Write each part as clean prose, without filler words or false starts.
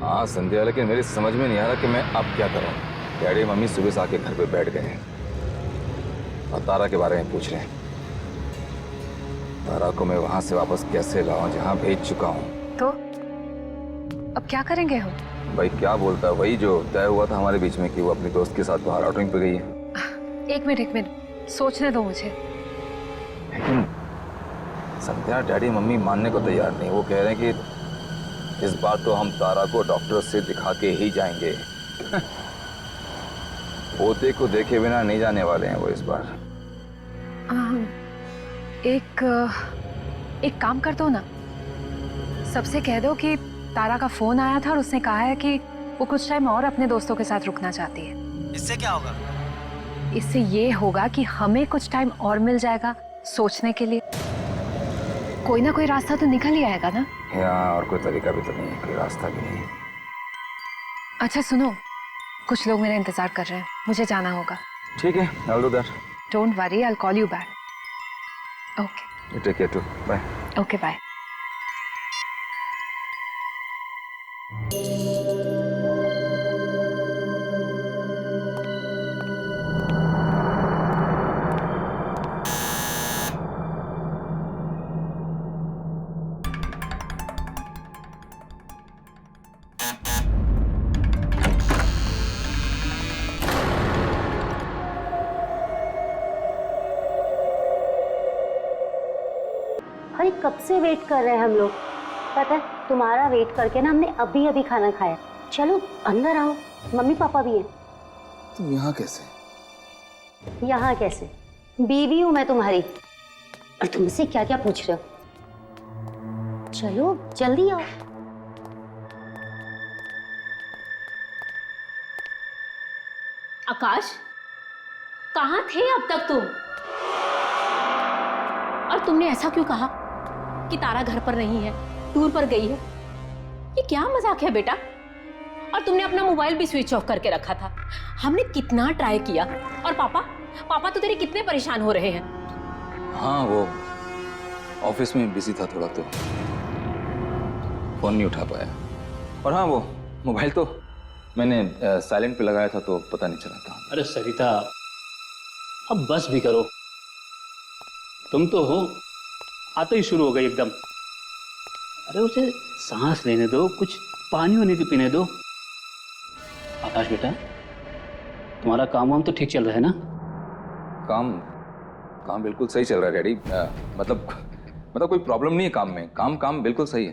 हाँ संध्या, लेकिन मेरी समझ में नहीं आ रहा कि मैं अब क्या करूँ। डैडी मम्मी सुबह से आके घर पे बैठ गए हैं और तारा के बारे में पूछ रहे हैं। तारा को मैं वहां से वापस कैसे लाऊं जहां भेज चुका हूँ। तो अब क्या करेंगे हम? भाई क्या बोलता है, वही जो तय हुआ था हमारे बीच में कि वो अपने दोस्त के साथ बाहर आउटिंग पे गई है। एक मिनट सोचने दो मुझे। लेकिन संध्या, डैडी मम्मी मानने को तैयार नहीं। वो कह रहे हैं कि इस बार तो हम तारा को डॉक्टर से दिखा के ही जाएंगे। पोते को देखे बिना नहीं जाने वाले हैं वो इस बार। एक काम कर दो ना, सबसे कह दो कि तारा का फोन आया था और उसने कहा है कि वो कुछ टाइम और अपने दोस्तों के साथ रुकना चाहती है। इससे क्या होगा? इससे ये होगा कि हमें कुछ टाइम और मिल जाएगा सोचने के लिए। कोई ना कोई रास्ता तो निकल ही आएगा ना। यहाँ और कोई तरीका भी तो नहीं है, कोई रास्ता भी नहीं है। अच्छा सुनो, कुछ लोग मेरा इंतजार कर रहे हैं, मुझे जाना होगा। ठीक है, I'll do that. Don't worry, I will call you back. Okay. You take care too. Bye. Okay bye. अरे कब से वेट कर रहे हैं हम लोग। पता है तुम्हारा वेट करके ना हमने अभी अभी खाना खाया। चलो अंदर आओ, मम्मी पापा भी हैं। तुम यहाँ कैसे? यहाँ कैसे? बीवी हूँ मैं तुम्हारी, और तुमसे क्या क्या पूछ रहे हो। चलो जल्दी आओ। आकाश, कहाँ थे अब तक तुम? और तुमने ऐसा क्यों कहा कि तारा घर पर नहीं है, टूर पर गई है? ये क्या मजाक है बेटा? और तुमने अपना मोबाइल भी स्विच ऑफ करके रखा था। हमने कितना ट्राई किया, और पापा तो तेरे कितने परेशान हो रहे हैं। हाँ, वो ऑफिस में बिजी था थोड़ा, तो फोन नहीं उठा पाया। और हाँ, वो मोबाइल तो मैंने साइलेंट पे लगाया था, तो पता नहीं चला था। अरे सरिता, अब बस भी करो। तुम तो हो, आते ही शुरू हो गई एकदम। अरे उसे सांस लेने दो, कुछ पानी वानी भी पीने दो। आकाश बेटा, तुम्हारा काम वाम तो ठीक चल रहा है ना? काम बिल्कुल सही चल रहा है डैडी। मतलब कोई प्रॉब्लम नहीं है काम में। काम बिल्कुल सही है।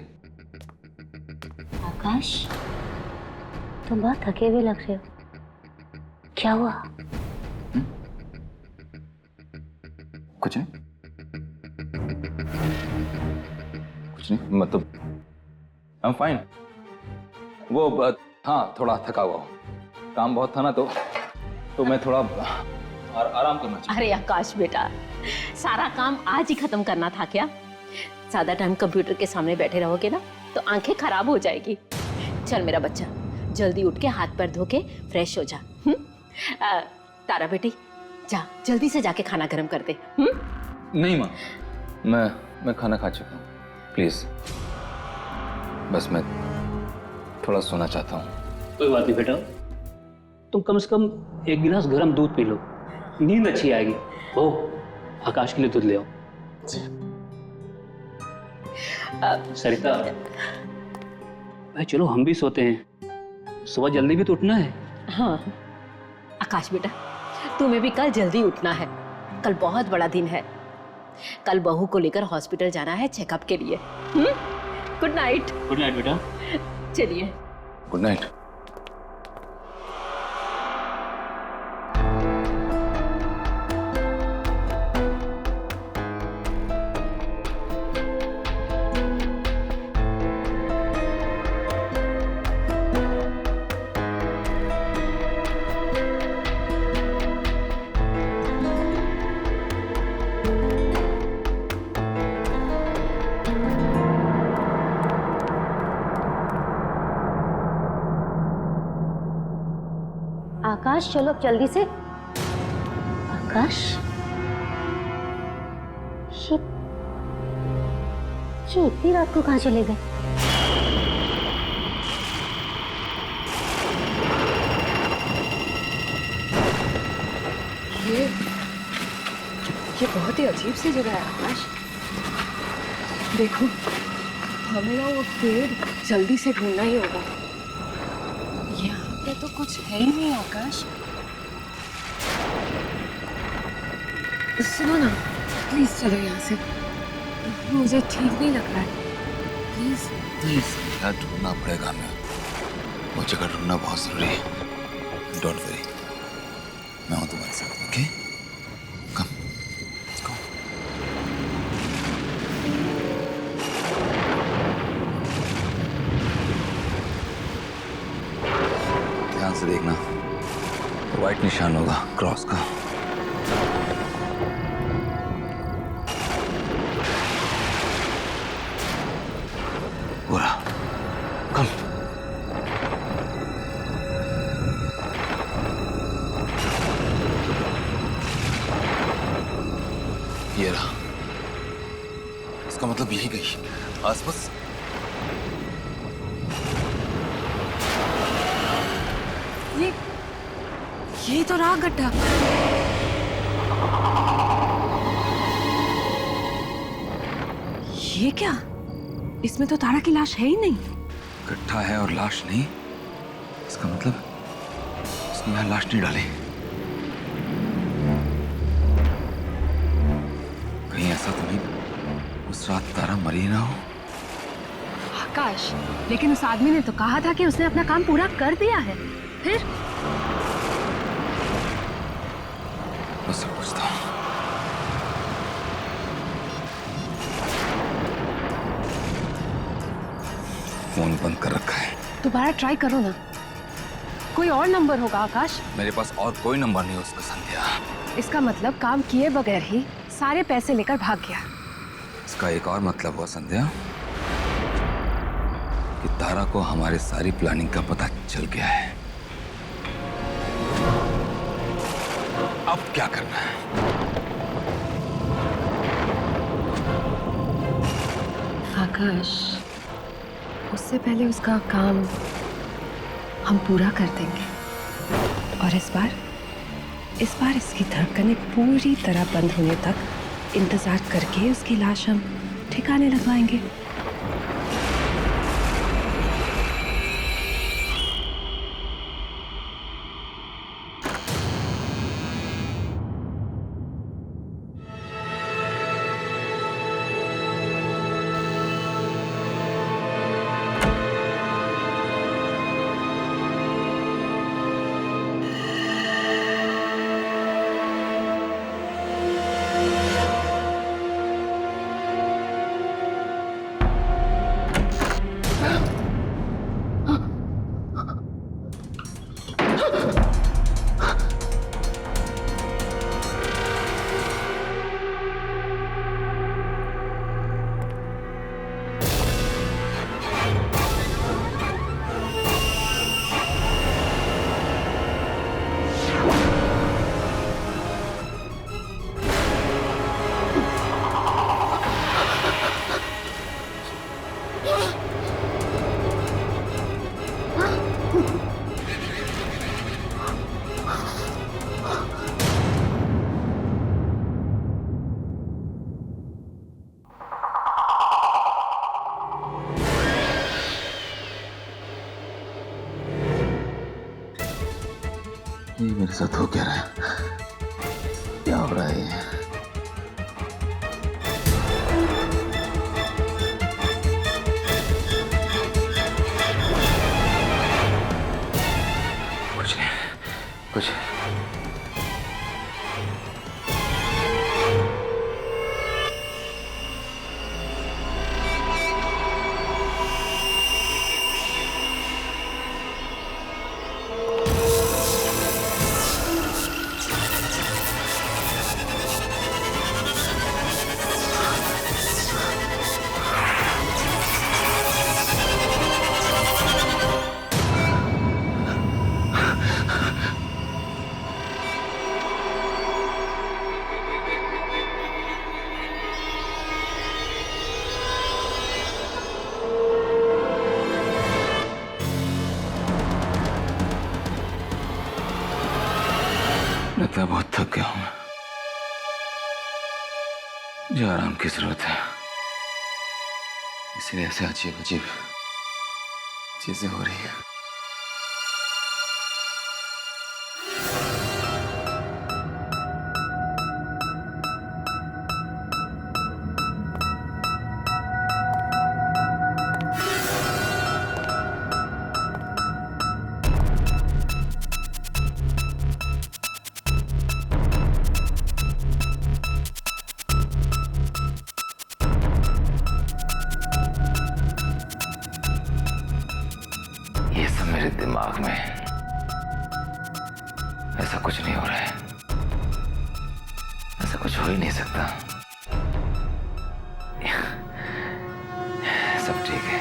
आकाश, तुम बहुत थके हुए लग रहे हो, क्या हुआ? कुछ नहीं, मतलब आई एम फाइन। वो हाँ, थोड़ा थका हुआ हूँ, काम बहुत था ना, तो मैं थोड़ा आराम करना चाहता। अरे आकाश बेटा, सारा काम आज ही खत्म करना था क्या? ज्यादा टाइम कंप्यूटर के सामने बैठे रहोगे ना तो आंखें खराब हो जाएगी। चल मेरा बच्चा, जल्दी उठ के हाथ पैर धो के फ्रेश हो जा। तारा बेटी, जा जल्दी से जाके खाना गर्म कर दे। नहीं माँ, मैं खाना खा चुका हूँ। प्लीज, बस मैं थोड़ा सोना चाहता हूँ। कोई बात नहीं बेटा, तुम कम से कम एक गिलास गर्म दूध पी लो, नींद अच्छी आएगी। ओ, आकाश के लिए दूध ले आओ। सरिता भाई, चलो हम भी सोते हैं, सुबह जल्दी भी तो उठना है। हाँ आकाश बेटा, तुम्हें भी कल जल्दी उठना है। कल बहुत बड़ा दिन है। कल बहू को लेकर हॉस्पिटल जाना है चेकअप के लिए। Good night. गुड नाइट बेटा। चलिए, गुड नाइट। आकाश चलो अब जल्दी से। आकाश, ये इतनी रात को कहाँ चले गए? बहुत ही अजीब सी जगह है आकाश। देखो, हमें ना वो पेड़ जल्दी से ढूंढना ही होगा। यहाँ पे तो कुछ है ही नहीं आकाश। सुनो ना, प्लीज चलो यहाँ से, मुझे ठीक नहीं लग रहा है। प्लीज। संध्या, ढूंढना पड़ेगा हमें। वो जगह ढूंढना बहुत जरूरी है। डोंट वरी, मैं हूं तुम्हारे साथ। Okay, come, let's go. ध्यान से देखना, व्हाइट निशान होगा क्रॉस का। पूरा कम। ये रहा, इसका मतलब यही गई आसपास। ये तो रहा गड्ढा। ये क्या? इसमें तो तारा की लाश है ही नहीं। गड्ढा है और लाश नहीं, इसका मतलब उसने यहाँ लाश नहीं डाली। कहीं ऐसा तो नहीं उस रात तारा मरी ना हो। आकाश, लेकिन उस आदमी ने तो कहा था कि उसने अपना काम पूरा कर दिया है। फिर उससे पूछता हूँ। फोन बंद कर रखा है। दोबारा ट्राई करो ना, कोई और नंबर होगा आकाश। मेरे पास और कोई नंबर नहीं उसका संध्या। इसका मतलब काम किए बगैर ही सारे पैसे लेकर भाग गया। इसका एक और मतलब हुआ संध्या कि तारा को हमारे सारी प्लानिंग का पता चल गया है। अब क्या करना है? आकाश, उससे पहले उसका काम हम पूरा कर देंगे। और इस बार इसकी धड़कनें पूरी तरह बंद होने तक इंतजार करके उसकी लाश हम ठिकाने लगवाएंगे। ये मेरे साथ हो क्या रहा है? क्या हो रहा है ये? कुछ नहीं, कुछ लगता है बहुत थक गया हूं मैं। मुझे आराम की जरूरत है, इसलिए ऐसे अजीब अजीब चीजें हो रही है। ये सब मेरे दिमाग में, ऐसा कुछ नहीं हो रहा है, ऐसा कुछ हो ही नहीं सकता। सब ठीक है,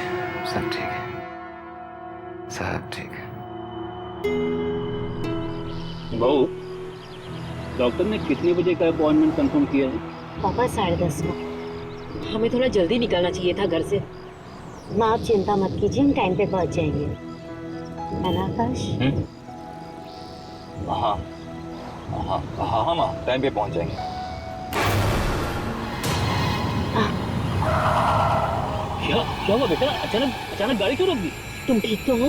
सब ठीक है, सब ठीक है। बहू, डॉक्टर ने कितने बजे का अपॉइंटमेंट कंफर्म किया है? पापा 10:30 को। हमें थोड़ा जल्दी निकलना चाहिए था घर से। माँ आप चिंता मत कीजिए, हम टाइम पे पहुंच जाएंगे, है ना आकाश? हाँ हाँ हाँ हाँ माँ, टाइम पे पहुंच जाएंगे। क्या हुआ बेटा? अचानक अचानक गाड़ी क्यों रोक दी? तुम ठीक तो हो?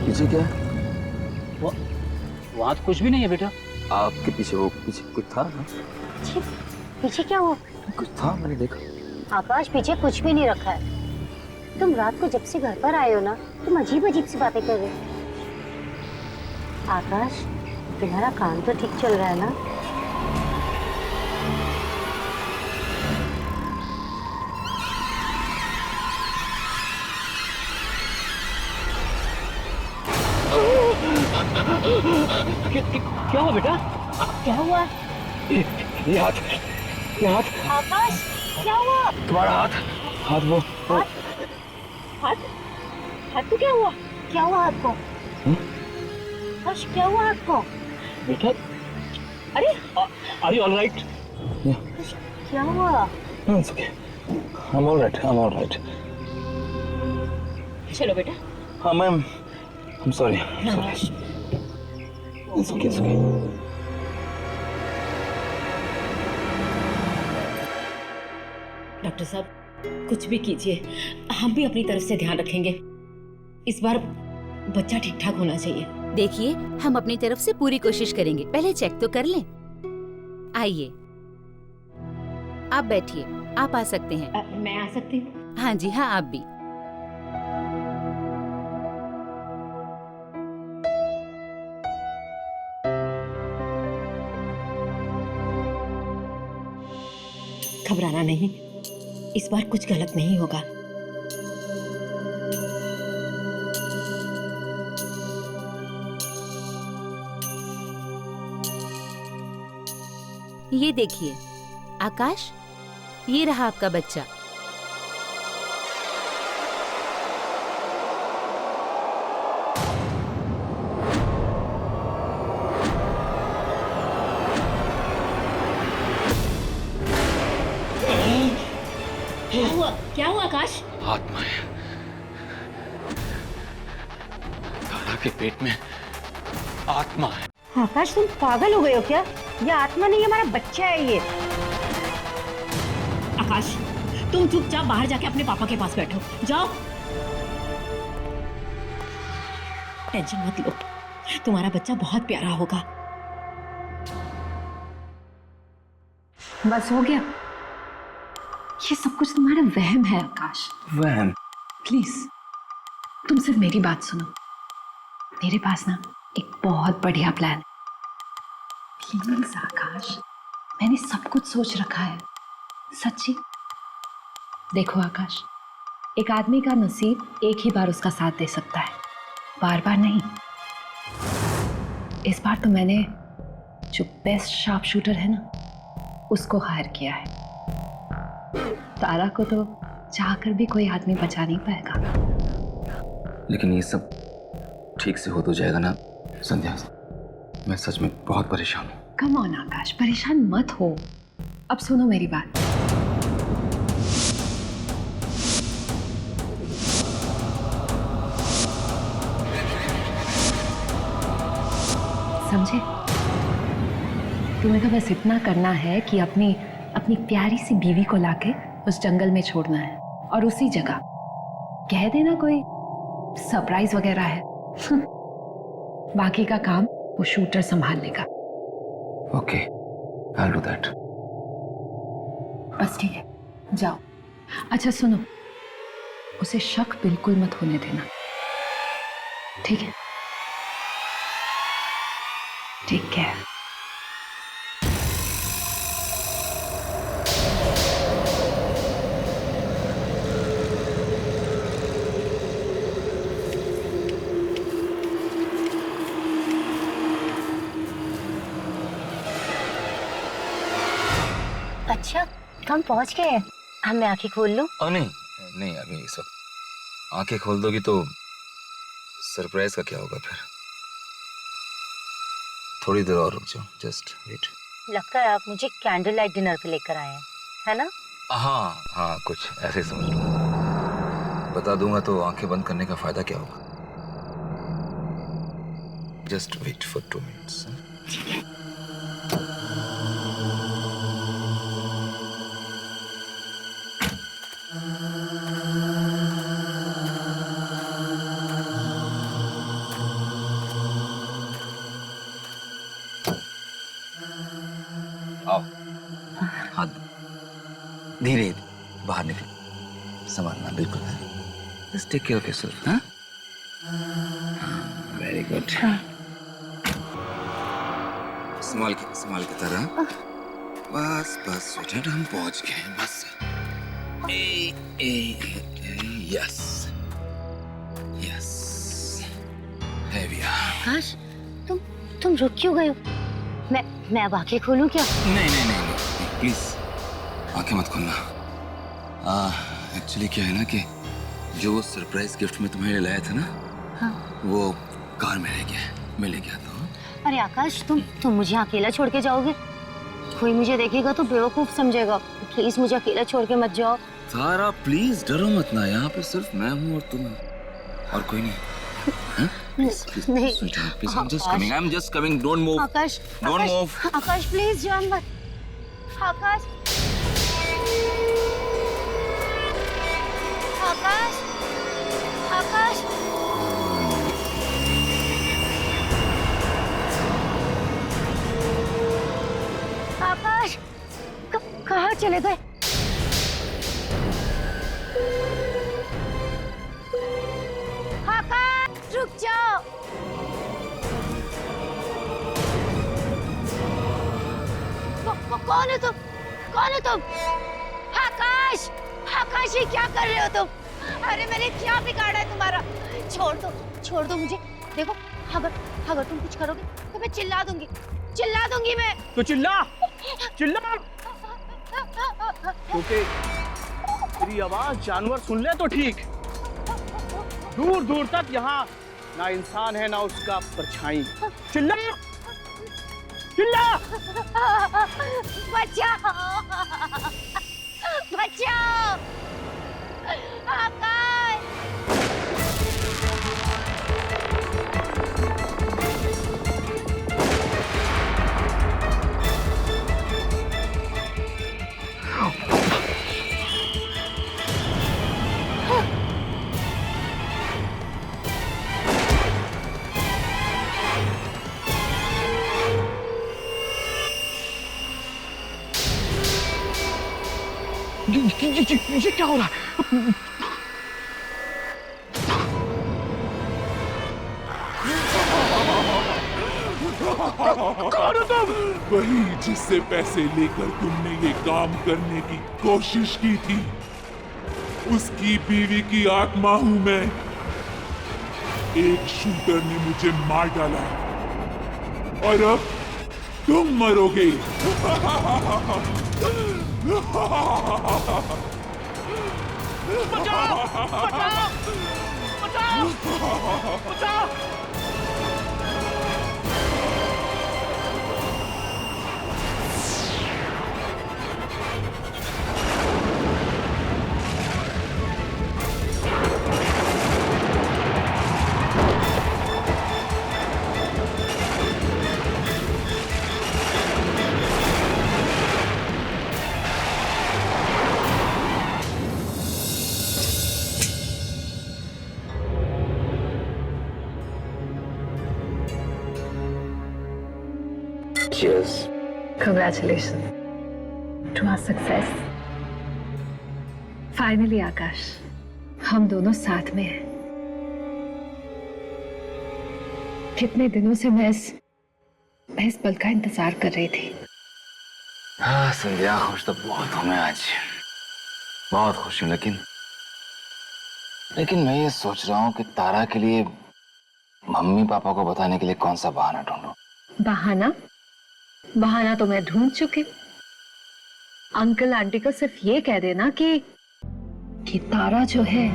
पीछे क्या है? वहाँ तो कुछ भी नहीं है बेटा। आपके पीछे वो पीछे कुछ था ना? पीछे? पीछे क्या हुआ? कुछ था, मैंने देखा। आकाश पीछे कुछ भी नहीं रखा है। तुम रात को जब से घर पर आए हो ना, तुम अजीब अजीब सी बातें कर रहे हो। आकाश, तुम्हारा काम तो ठीक चल रहा है ना? क्या हुआ बेटा? क्या हुआ? ये हाथ, ये हाथ, आकाश, क्या हुआ? तुम्हारा हाथ, हाथ वो हाथ? हाथ को क्या हुआ? क्या हुआ हाथ को? आकाश, क्या हुआ हाथ को? बेटा, अरे आर यू ऑल राइट? क्या हुआ? It's okay. I'm all right. I'm all right. चलो बेटा। I'm sorry. I'm sorry. It's okay. It's okay. Doctor साहब, कुछ भी कीजिए, हम भी अपनी तरफ से ध्यान रखेंगे। इस बार बच्चा ठीक ठाक होना चाहिए। देखिए, हम अपनी तरफ से पूरी कोशिश करेंगे। पहले चेक तो कर लें। आइए, आप बैठिए, आप आ सकते हैं। मैं आ सकती हूँ? हाँ जी हाँ, आप भी। घबराना नहीं, इस बार कुछ गलत नहीं होगा। ये देखिए आकाश, ये रहा आपका बच्चा। क्या हुआ? क्या हुआ आकाश? आत्मा है। दादा के पेट में आत्मा है। आकाश, तुम पागल हो गए हो क्या? ये आत्मा नहीं, हमारा बच्चा है ये। आकाश, तुम चुपचाप बाहर जाके अपने पापा के पास बैठो। जाओ। टेंशन मत लो, तुम्हारा बच्चा बहुत प्यारा होगा। बस हो गया। ये सब कुछ तुम्हारा वहम है आकाश। वहम? प्लीज तुम सिर्फ मेरी बात सुनो। मेरे पास ना एक बहुत बढ़िया प्लान है। प्लीज आकाश, मैंने सब कुछ सोच रखा है, सच्ची। देखो आकाश, एक आदमी का नसीब एक ही बार उसका साथ दे सकता है, बार बार नहीं। इस बार तो मैंने जो बेस्ट शार्प शूटर है ना, उसको हायर किया है। तारा को तो चाहकर भी कोई आदमी बचा नहीं पाएगा। लेकिन ये सब ठीक से हो तो जाएगा ना संध्या? मैं सच में बहुत परेशान हूँ। कम ऑन आकाश, परेशान मत हो। अब सुनो मेरी बात। समझे? तुम्हें तो बस इतना करना है कि अपनी अपनी प्यारी सी बीवी को लाके उस जंगल में छोड़ना है और उसी जगह कह देना कोई सरप्राइज वगैरह है। बाकी का काम वो शूटर संभाल लेगा। Okay, I will do that. बस ठीक है, जाओ। अच्छा सुनो, उसे शक बिल्कुल मत होने देना, ठीक है? ठीक है। अच्छा, हम पहुंच गए हैं। हम मैं आंखें खोल लूं? नहीं नहीं, अभी इस वक्त आंखें खोल दोगी तो सरप्राइज का क्या होगा फिर? थोड़ी देर और रुक जाओ, जस्ट वेट। लगता है आप मुझे कैंडल लाइट डिनर पे लेकर आए हैं, है ना? हाँ हाँ, कुछ ऐसे ही समझ लो। बता दूंगा तो आंखें बंद करने का फायदा क्या होगा? Just wait for 2 minutes. आओ, हाथ धीरे बाहर निकलो, संभालना बिल्कुल है। Just take care of yourself. हाँ, वेरी गुड। संभाल के तरह। बस बस स्वीटहार्ट, हम पहुंच गए हैं। बस यस यस, है भी। आकाश, तुम रुक क्यों गए हो? मैं अब आंखें खोलूं क्या? नहीं, प्लीज आंखें मत खोलना। एक्चुअली क्या है ना कि जो सरप्राइज गिफ्ट में तुम्हें लाया था ना, हाँ। वो कार में रह गया। मैं ले गया था। अरे आकाश, तुम मुझे अकेला छोड़ के जाओगे? कोई मुझे देखेगा तो बेवकूफ समझेगा। प्लीज मुझे अकेला छोड़ के मत जाओ। सारा प्लीज डरो मत ना, यहाँ पे सिर्फ मैं हूँ और तुम हो, और कोई नहीं। Please, नहीं। sweetheart, please, I'm just coming. Don't move. Akash, Don't move. Akash please जान मत। आकाश, आकाश, आकाश, आकाश, कहाँ चले गए? आकाश, रुक जाओ। कौन है तुम? कौन है तुम? आकाश, आकाश, ये क्या कर रहे हो तुम? अरे मैंने क्या बिगाड़ा है तुम्हारा? छोड़ दो मुझे। देखो, अगर तुम कुछ करोगे तो मैं चिल्ला दूंगी मैं। तो चिल्ला क्योंकि तेरी आवाज जानवर सुन ले तो ठीक। दूर दूर तक यहाँ ना इंसान है ना उसका परछाई। चिल्ला बचाओ आकाश। ये क्या हो रहा है? कौन हो तुम? वही जिससे पैसे लेकर तुमने ये काम करने की कोशिश की थी, उसकी बीवी की आत्मा हूं मैं। एक शूटर ने मुझे मार डाला और अब तुम मरोगे। बचाओ! Congratulations to our success. Finally, आकाश, हम दोनों साथ में हैं। कितने दिनों से मैं इस पल का इंतजार कर रही थी। हाँ संध्या, खुश तो बहुत हूँ मैं आज, बहुत खुश हूँ। लेकिन मैं ये सोच रहा हूँ कि तारा के लिए मम्मी पापा को बताने के लिए कौन सा बहाना ढूंढूं। बहाना तो मैं ढूंढ चुकी। अंकल आंटी को सिर्फ ये कह देना कि तारा जो है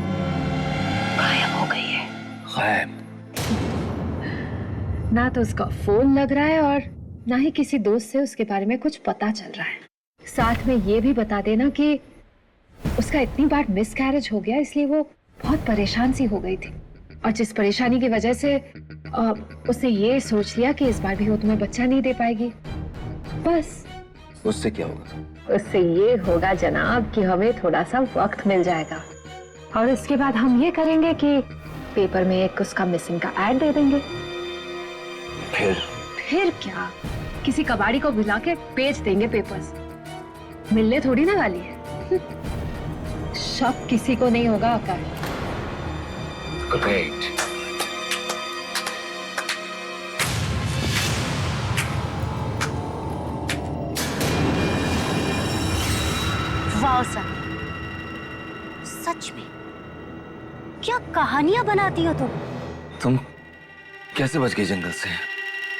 गायब हो गई है। गायब? ना तो उसका फोन लग रहा है और ना ही किसी दोस्त से उसके बारे में कुछ पता चल रहा है। साथ में ये भी बता देना कि उसका इतनी बार मिसकैरेज हो गया, इसलिए वो बहुत परेशान सी हो गई थी, और जिस परेशानी की वजह से उसने ये सोच लिया कि इस बार भी वो तुम्हें बच्चा नहीं दे पाएगी। बस उससे क्या होगा? उससे ये होगा जनाब कि हमें थोड़ा सा वक्त मिल जाएगा, और इसके बाद हम ये करेंगे कि पेपर में एक उसका मिसिंग का ऐड दे देंगे। फिर क्या, किसी कबाड़ी को बुला के बेच देंगे पेपर्स। मिलने थोड़ी ना वाली है। शक किसी को नहीं होगा आकाश। Great. वाह सर, सच में क्या कहानियां बनाती हो तुम कैसे बच गई जंगल से?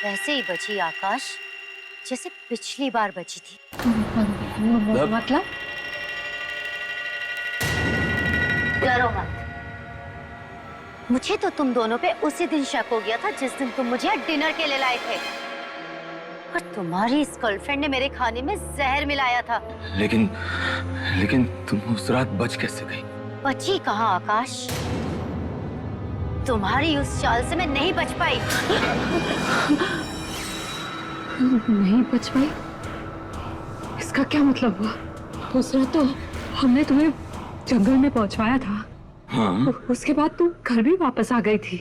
वैसे ही बची आकाश, जैसे पिछली बार बची थी। मतलब डरो मत। मुझे तो तुम दोनों पे उसी दिन शक हो गया था जिस दिन तुम मुझे डिनर के लिए लाए थे, और तुम्हारी इस गर्लफ्रेंड ने मेरे खाने में जहर मिलाया था। लेकिन तुम उस रात बच कैसे गई? बची कहाँ आकाश, तुम्हारी उस चाल से मैं नहीं बच पाई। नहीं बच पाई? इसका क्या मतलब हुआ? उस रात तो हमने तुम्हें जंगल में पहुंचवाया था। हाँ? उसके बाद तुम घर भी वापस आ गई थी।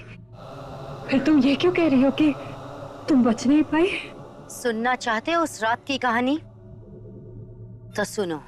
फिर तुम ये क्यों कह रही हो कि तुम बच नहीं पाई? सुनना चाहते हो उस रात की कहानी? तो सुनो।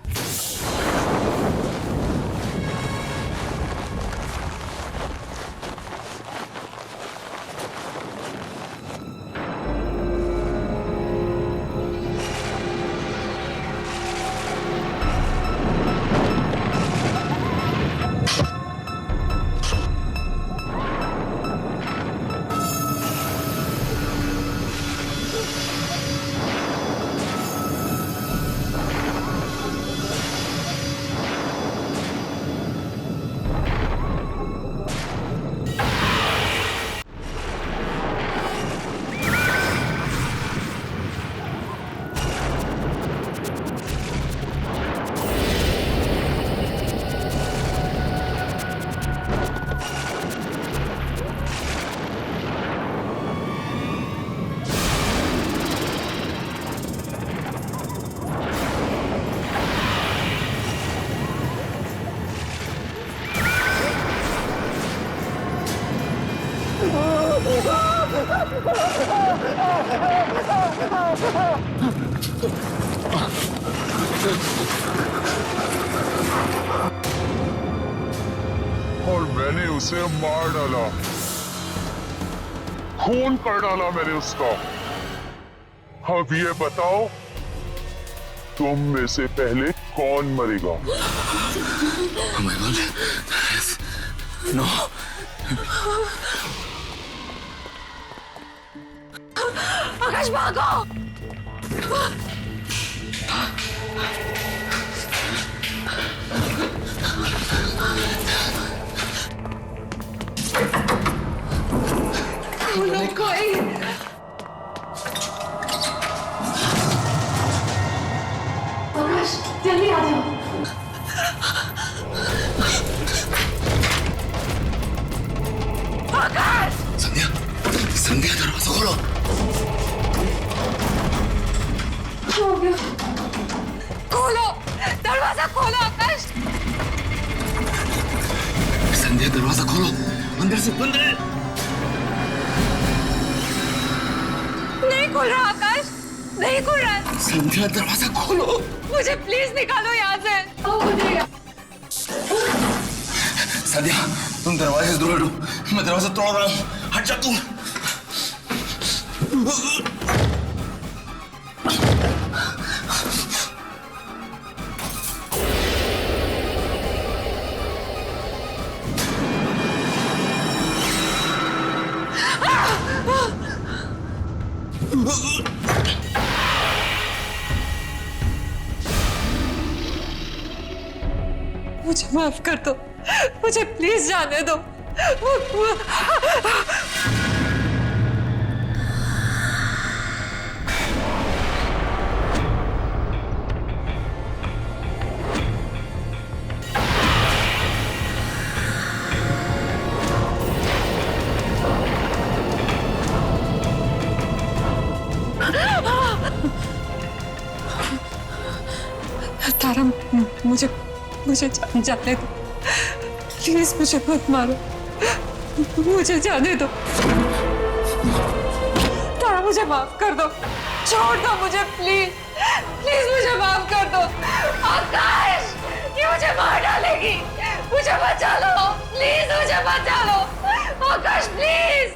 और मैंने उसे मार डाला, खून कर डाला मैंने उसका। अब ये बताओ, तुम में से पहले कौन मरेगा? Oh my God. No. आकाश भागो! कोई आकाश, जल्दी आ जाओ। आकाश! संध्या दरवाजा खोलो। खोलो, दरवाजा खोलो आकाश। संध्या दरवाजा खोलो, अंदर से बंद है। नहीं खुल रहा आकाश, नहीं खुल रहा है। संध्या दरवाजा खोलो। मुझे प्लीज निकालो यहाँ से। संध्या तुम दरवाजे से दूर हटो, मैं दरवाजा तोड़ रहा हूँ, हट जा तू। मुझे माफ कर दो, मुझे प्लीज जाने दो। तारा, मुझे जाने दो प्लीज, मुझे मत मारो, मुझे जाने दो। तारा मुझे माफ कर दो, छोड़ दो मुझे प्लीज, प्लीज मुझे माफ कर दो। आकाश, ये मुझे मार डालेगी, मुझे बचा लो प्लीज, मुझे बचा लो आकाश प्लीज।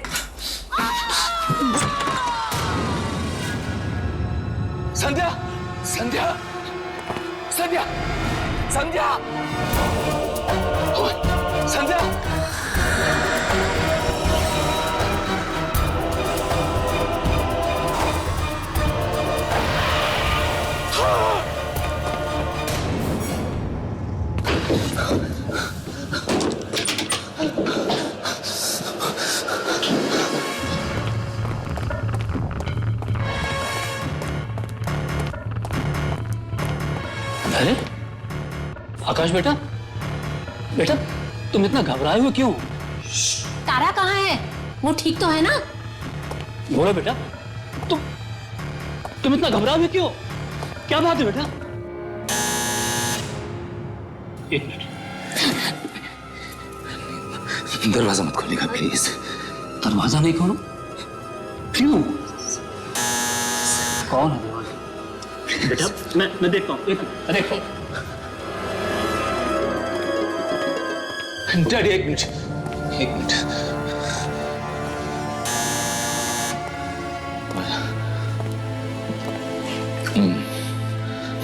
संध्या, संध्या, संध्या, संध्या, ओए, संध्या। अरे आकाश बेटा, बेटा तुम इतना घबराए हुए क्यों? तारा कहाँ है? वो ठीक तो है ना? बोलो बेटा, तुम इतना घबराए हुए क्यों? क्या बात है बेटा? एक मिनट, दरवाजा मत खोलिएगा प्लीज। दरवाजा नहीं खोलो? क्यों? कौन है दरवाजा? बेटा मैं देखता हूँ, देखो। डैडी एक मिनट, एक मिनट।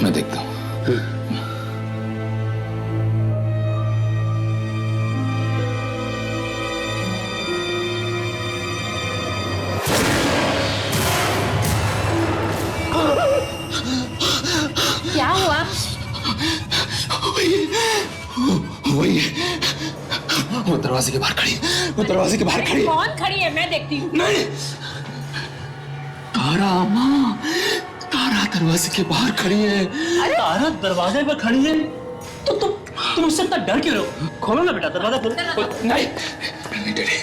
मैं देखता हूँ। क्या हुआ? वही वो दरवाजे के बाहर खड़ी, वो दरवाजे के बाहर खड़ी। कौन खड़ी है? मैं देखती हूँ। नहीं, तारा माँ, तारा दरवाजे के बाहर खड़ी है। तारा दरवाजे पर खड़ी है? तो तुम उससे इतना डर क्यों रहे हो? खोलो ना बेटा, दरवाजा खोलो। नहीं, नहीं डैडी,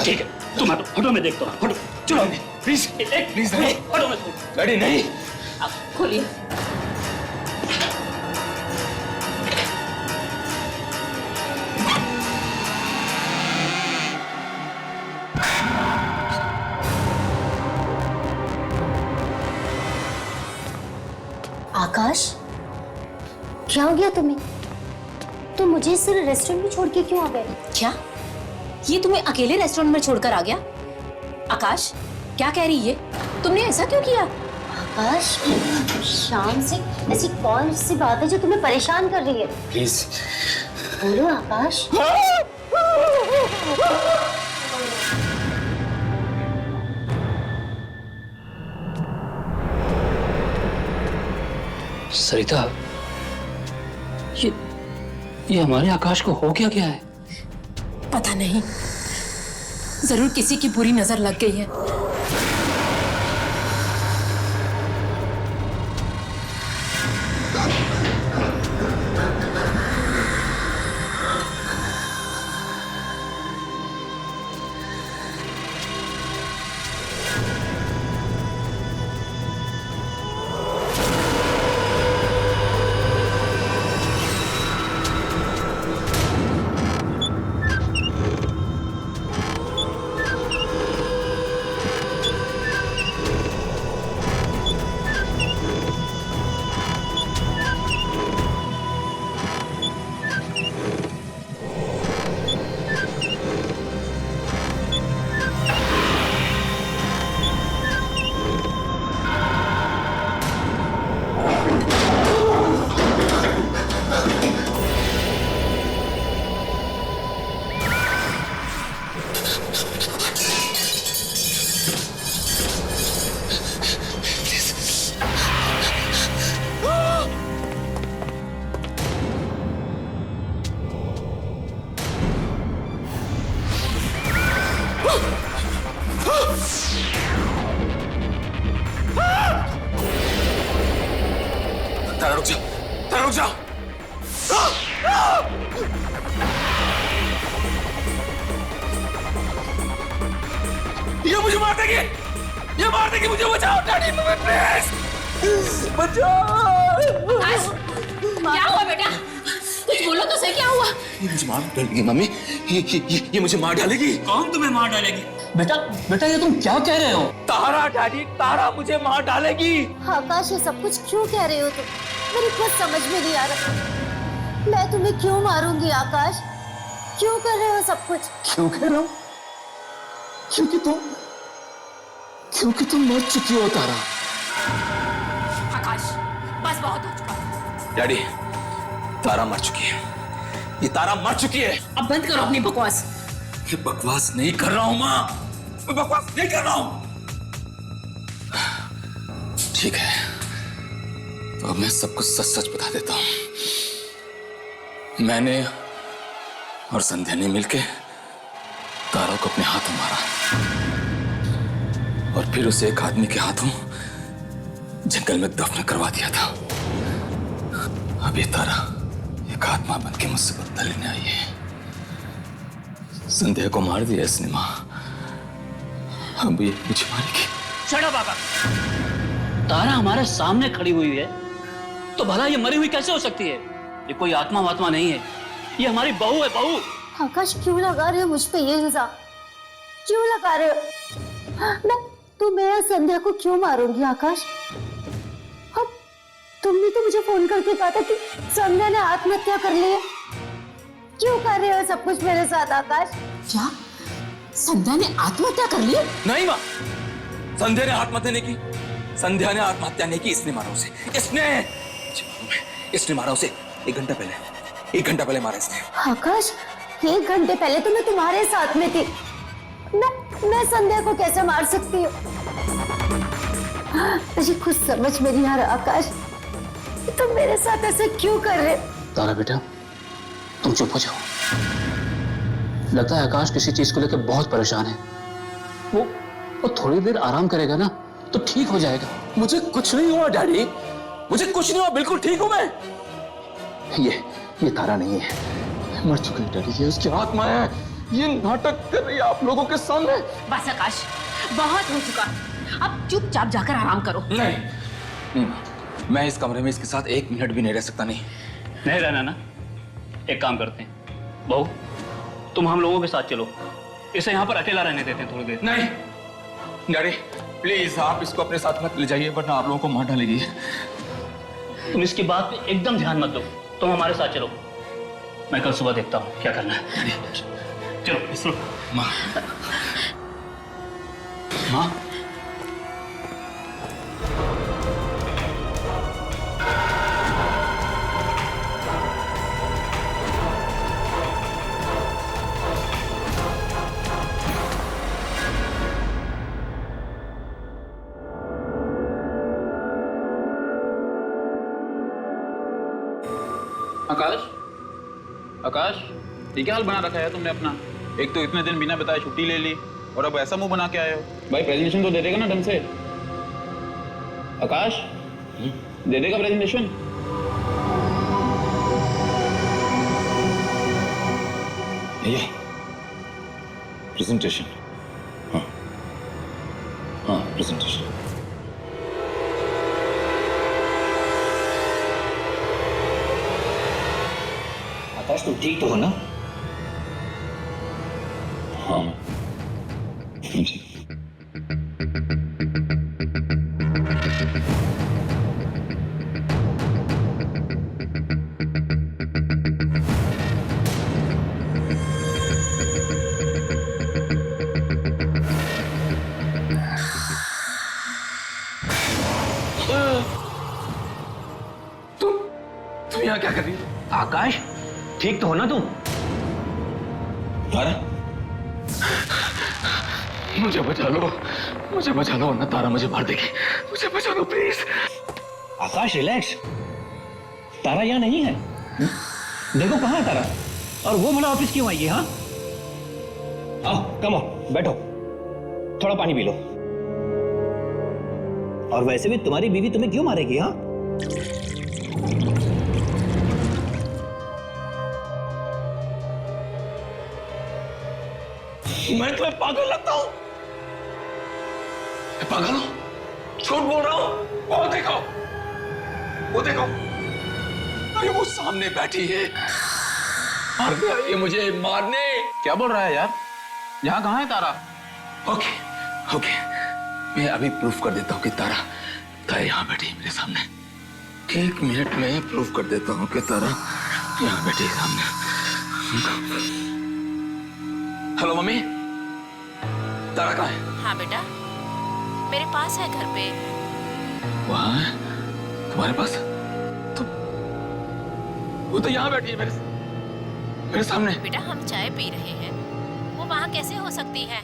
ठीक है, तुम हटो, मैं देखता हूँ। हटो, चलो प्लीज, प्लीज नहीं, हटो, मैं डैडी नहीं। खोलिए। आकाश, क्या हो गया तुम्हें? तुम मुझे सिर्फ रेस्टोरेंट में छोड़ के क्यों आ गए? क्या ये तुम्हें अकेले रेस्टोरेंट में छोड़कर आ गया? आकाश, क्या कह रही है? तुमने ऐसा क्यों किया? आकाश, शाम से ऐसी कौन सी बात है जो तुम्हें परेशान कर रही है? प्लीज बोलो आकाश। सरिता, ये हमारे आकाश को हो क्या है? पता नहीं, जरूर किसी की बुरी नजर लग गई है। तारा रुक जा, तारा रुक जा। ये मुझे मार देगी, ये मार देगी मुझे। बचाओ डैडी, प्लीज बचाओ। क्या हुआ बेटा? कुछ बोलो तो सही, क्या हुआ? ये मुझे मार डालेगी मम्मी, ये मुझे मार डालेगी। कौन तुम्हें मार डालेगी? बेटा बेटा ये तुम क्या कह रहे हो? तारा डैडी, तारा मुझे मार डालेगी। आकाश ये सब कुछ क्यों कह रहे हो तुम? मेरी कुछ समझ में नहीं आ रहा। मैं तुम्हें क्यों मारूंगी आकाश? क्यों कर रहे हो सब कुछ? क्यों कह रहा हूं? क्योंकि तुम मर चुकी हो तारा। आकाश बस बहुत हो चुका। डैडी, तारा मर चुकी है, ये तारा मर चुकी है। अब बंद करो अपनी बकवास। मैं बकवास नहीं कर रहा हूं माँ, मैं बकवास नहीं कर रहा हूं। ठीक है, तो अब मैं सब कुछ सच सच बता देता हूं। मैंने और संध्या ने मिलके तारा को अपने हाथों मारा और फिर उसे एक आदमी के हाथों जंगल में दफन करवा दिया था। अब ये तारा एक आत्मा बन के मुझसे बदला लेने आई है। संध्या को मार दिया इसने माँ, अब ये मुझे मारेगी। शट अप आकाश। तारा हमारे सामने खड़ी हुई है तो भला ये मरी हुई कैसे हो सकती है? ये कोई आत्मा वात्मा नहीं है, ये हमारी बहू है, बहू। आकाश क्यों लगा रहे हो मुझ पे ये इल्जाम? क्यों लगा रहे हो? मैं और संध्या को क्यों मारूंगी आकाश? अब तुमने तो मुझे फोन करके कहा था कि संध्या ने आत्महत्या कर ली है। क्यों कर रहे हो सब कुछ मेरे साथ आकाश? क्या संध्या ने आत्महत्या कर ली? नहीं माँ, संध्या ने आत्महत्या नहीं की। संध्या ने आत्महत्या नहीं की, इसने मारा उसे। इसने मारा उसे 1 घंटा पहले, 1 घंटा पहले मारा इसने। आकाश 1 घंटे पहले तो मैं तुम्हारे साथ में थी। मैं संध्या को कैसे मार सकती हूँ? मुझे कुछ समझ में नहीं आ रहा आकाश, तुम मेरे साथ ऐसे क्यों कर रहे? तारा बेटा तुम चुप हो जाओ। लगता है आकाश किसी चीज को लेकर बहुत परेशान है। वो थोड़ी देर आराम करेगा ना तो ठीक हो जाएगा। मुझे कुछ नहीं हुआ डैडी, मुझे कुछ नहीं हुआ, बिल्कुल ठीक हूं मैं। ये तारा नहीं है, मर चुकी है डैडी, ये उसकी आत्मा है। ये नाटक कर रही है आप लोगों के सामने। बस आकाश बहुत हो चुका, अब चुपचाप जाकर आराम करो। नहीं, मैं इस कमरे में इसके साथ 1 मिनट भी नहीं रह सकता। नहीं रहना ना, एक काम करते हैं, बहू तुम हम लोगों के साथ चलो, इसे यहाँ पर अकेला रहने देते हैं थोड़ी देर। नहीं डैडी प्लीज, आप इसको अपने साथ मत ले जाइए वरना आप लोगों को मार डालेगी। तुम इसकी बात पे एकदम ध्यान मत दो, तुम हमारे साथ चलो, मैं कल सुबह देखता हूँ क्या करना है। चलो इसरो। माँ, माँ आकाश, आकाश ये क्या हाल बना रखा है तुमने अपना? एक तो इतने दिन बिना बताए छुट्टी ले ली और अब ऐसा मुंह बना के आए हो। भाई प्रेजेंटेशन तो दे देगा ना ढंग से? आकाश दे देगा प्रेजेंटेशन? ये प्रेजेंटेशन, हाँ प्रेजेंटेशन। आकाश तुम ठीक तो हो ना? हाँ जी। तुम यहाँ क्या कर रही हो? आकाश ठीक तो हो ना तुम? तारा मुझे बचा लो, मुझे बचा लो वरना तारा मुझे मार देगी। मुझे बचा लो प्लीज। आकाश रिलैक्स, तारा यहाँ नहीं है। देखो कहाँ है तारा, और वो भला ऑफिस क्यों आई है? हाँ आओ कम आओ बैठो, थोड़ा पानी पी लो। और वैसे भी तुम्हारी बीवी तुम्हें क्यों मारेगी? हाँ मैं तुम्हें पागल लगता हूं? मैं पागल हूं? झूठ बोल रहा हूं? वो देखो, वो देखो, अरे वो सामने बैठी है, आ गया ये मुझे मारने। क्या बोल रहा है यार? यहाँ कहाँ है तारा? ओके, ओके, मैं अभी प्रूफ कर देता हूँ कि तारा यहाँ बैठी है मेरे सामने। 1 मिनट में प्रूफ कर देता हूँ कि तारा यहाँ बैठी है सामने। हेलो मम्मी, तारा कहाँ है? हाँ बेटा, मेरे पास है घर पे। वहाँ है? तुम्हारे पास? तो वो तो यहाँ बैठी है मेरे सामने। बेटा हम चाय पी रहे हैं, वो वहाँ कैसे हो सकती है?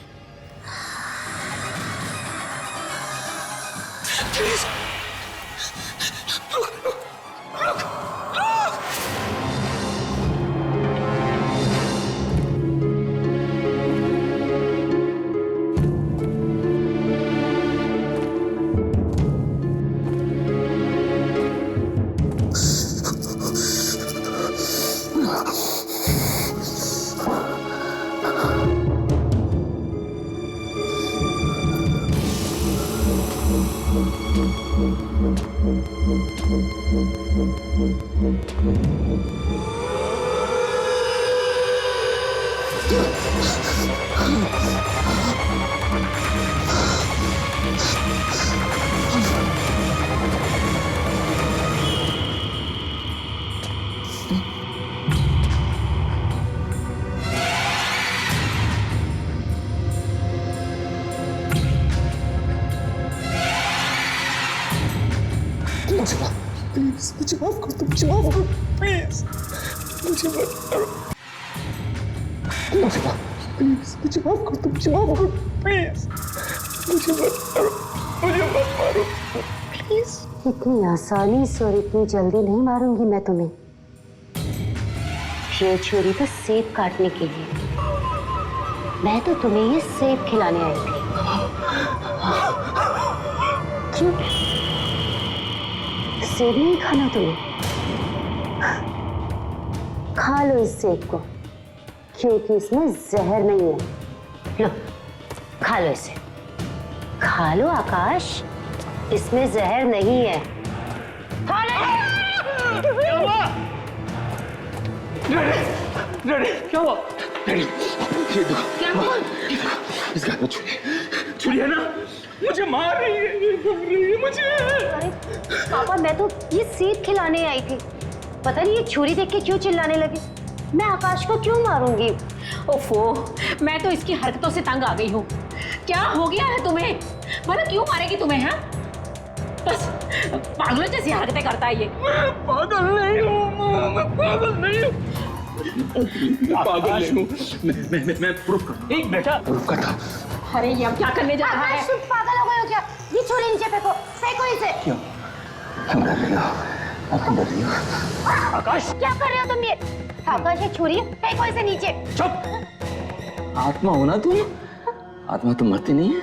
प्लीज, मुझे माफ कर दो, मुझे माफ करो, प्लीज, मुझे मत करो, प्लीज, मुझे माफ कर दो, मुझे माफ करो, प्लीज, मुझे मत करो, मुझे मत मारो, प्लीज। इतनी आसानी से और इतनी जल्दी नहीं मारूंगी मैं तुम्हें। ये छुरी तो सेब काटने के लिए, मैं तो तुम्हें ये सेब खिलाने आई थी। क्यों? सेब नहीं खाना तुम्हें? खा लो इस सेब को, क्योंकि इसमें जहर नहीं है। लो, खा लो इसे, खा लो आकाश, इसमें जहर नहीं है। खा लो। क्या हुआ? क्या हुआ? ये देखो, क्या हुआ? इसका हाथ में छुरी है ना? मुझे मार रही है, मुझे। अरे पापा, मैं तो ये सेब खिलाने आई थी, पता नहीं ये छुरी देख के क्यों चिल्लाने लगी। मैं आकाश को क्यों मारूंगी? ओफो, मैं तो इसकी हरकतों से तंग आ गई हूँ। क्या हो गया है तुम्हें? मतलब क्यों मारेगी तुम्हें? हाँ, बस पागलों जैसी हरकतें करता है ये। मैं पागल नहीं हूँ, मैं पागल नहीं हूँ, पागल नहीं हूँ। मैं प्रूफ करता। एक बेटा प्रूफ करता। अरे ये अब क्या करने जा रहा है? पागल हो गए हो क्या? ये छुरी नीचे फेंको, फेंको इसे। क्यों? हम डर रही हो, आप डर रही हो। आकाश, क्या कर रहे हो तुम ये? आकाश, ये छुरी है, फेंको इसे नीचे। चुप! आत्मा हो ना तुम? आत्मा तो मरती नहीं है।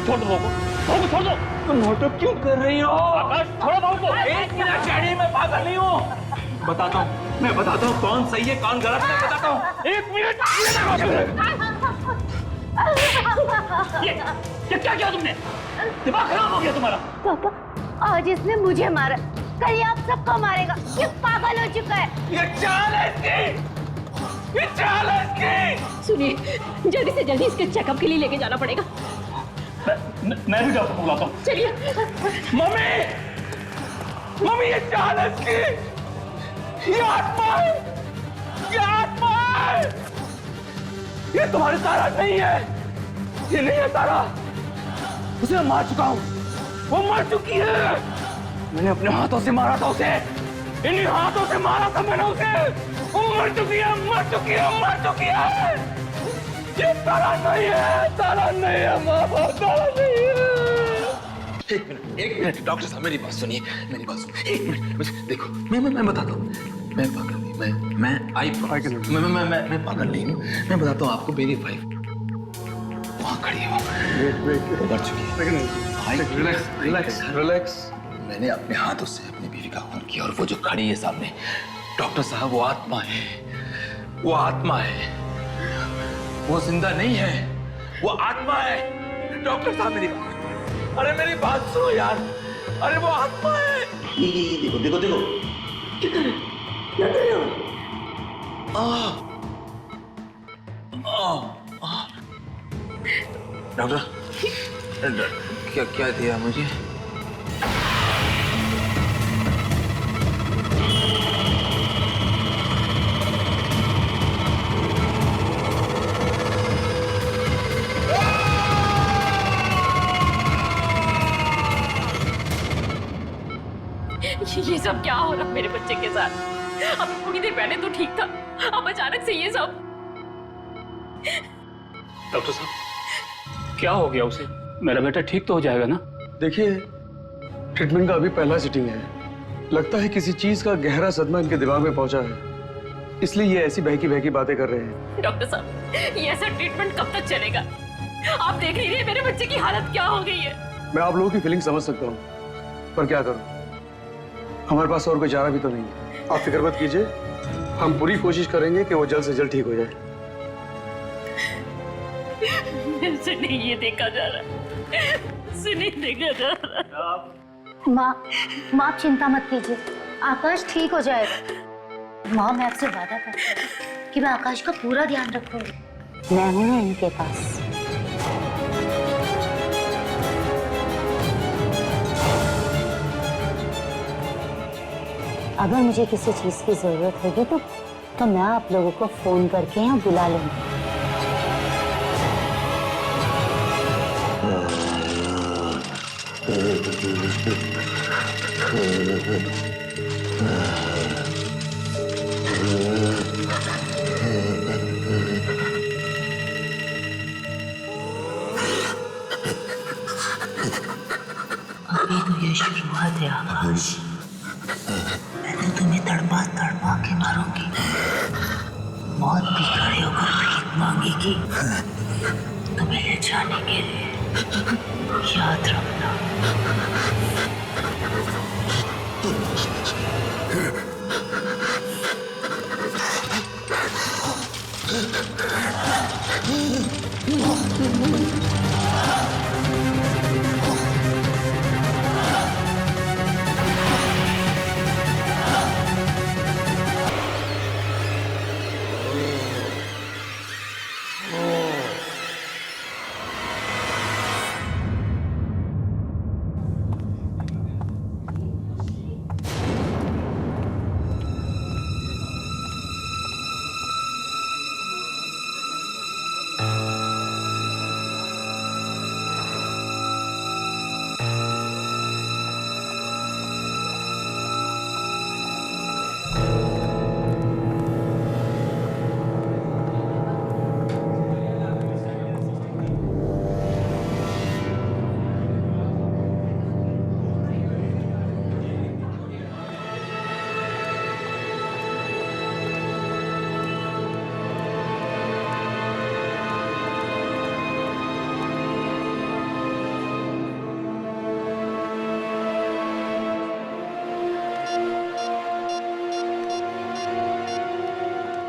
छोड़ दो को, छोड़ दो। तुम नाटक क्यों कर रही हो? आकाश, थोड़ा बाबू को। 1 मिनट डैडी, मैं पागल नहीं हूँ। बताता हूँ, मैं बताता हूँ कौन सही है कौन गलत है, बताता हूँ। 1 मिनट। ये क्या किया तुमने? दिमाग खराब हो गया तुम्हारा? पापा, आज इसने मुझे मारा, कल ये आप सबको मारेगा। ये पागल हो चुका है। ये चाल है इसकी, ये चाल है इसकी। सुनिए, जल्दी से जल्दी इसके चेकअप के लिए लेके जाना पड़ेगा। मैं भी डॉक्टर को बुलाता हूँ। चलिए। मम्मी, ये चाल है इसकी, ये आत्मा है, ये आत्मा है। ये तुम्हारी तारा नहीं है, ये नहीं है तारा। उसे मैं मार चुका हूँ, वो मर चुकी है। मैंने अपने हाथों से मारा था उसे, इन्हीं हाथों से मारा था मैंने उसे। वो मर चुकी है, मर चुकी है, मर चुकी है। ये तारा नहीं है, तारा नहीं है माँ, तारा नहीं है। एक मिनट डॉक्टर साहब, मेरी बात सुनिए, मेरी बात सुनिए। 1 मिनट, मुझे देखो, मैं बताता हूँ, मैं पागल नहीं, मैं पागल नहीं हूँ। मैं बताता हूँ आपको, मेरी वाइफ वहाँ खड़ी है, वो मर चुकी है। रिलैक्स, मैंने अपने हाथों से अपनी बीवी का खून किया और वो जो खड़ी है सामने, डॉक्टर साहब, वो आत्मा है, वो आत्मा है, वो जिंदा नहीं है, वो आत्मा है। डॉक्टर साहब मेरी बात, अरे मेरी बात सुनो यार, अरे वो आत्मा है। ये देखो देखो देखो, क्या कर रहे हो? डॉक्टर क्या क्या दिया मुझे? ये सब क्या हो रहा मेरे बच्चे के साथ? अभी थोड़ी देर पहले तो ठीक था, अब अचानक से ये सब। डॉक्टर साहब क्या हो गया उसे? मेरा बेटा ठीक तो हो जाएगा ना? देखिए, ट्रीटमेंट का अभी पहला सिटिंग है। लगता है किसी चीज का गहरा सदमा इनके दिमाग में पहुंचा है, इसलिए ये ऐसी बहकी बहकी बातें कर रहे हैं। डॉक्टर साहब, ये ऐसा ट्रीटमेंट कब तक चलेगा? आप देख ही रहे हैं मेरे बच्चे की हालत क्या हो गई है। मैं आप लोगों की फीलिंग समझ सकता हूँ, पर क्या करूँ, हमारे पास और कोई चारा भी तो नहीं है। आप फिक्र मत कीजिए, हम पूरी कोशिश करेंगे कि वो जल्द से जल्द ठीक हो जाए। से नहीं ये देखा जा रहा, से नहीं देखा जा रहा। माँ आप चिंता मत कीजिए, आकाश ठीक हो जाएगा। माँ मैं आपसे वादा करती हूँ कि मैं आकाश का पूरा ध्यान रखूंगी। मैं हूं ना इनके पास। अगर मुझे किसी चीज की जरूरत होगी तो मैं आप लोगों को फोन करके यहाँ बुला लूंगी। अभी तो ये शुरुआत है आकाश, मैं तो तुम्हें तड़पा तड़पा के मारूंगी। मौत भी खड़े होकर भीख मांगेगी तुम्हें ले जाने के लिए, याद रखना।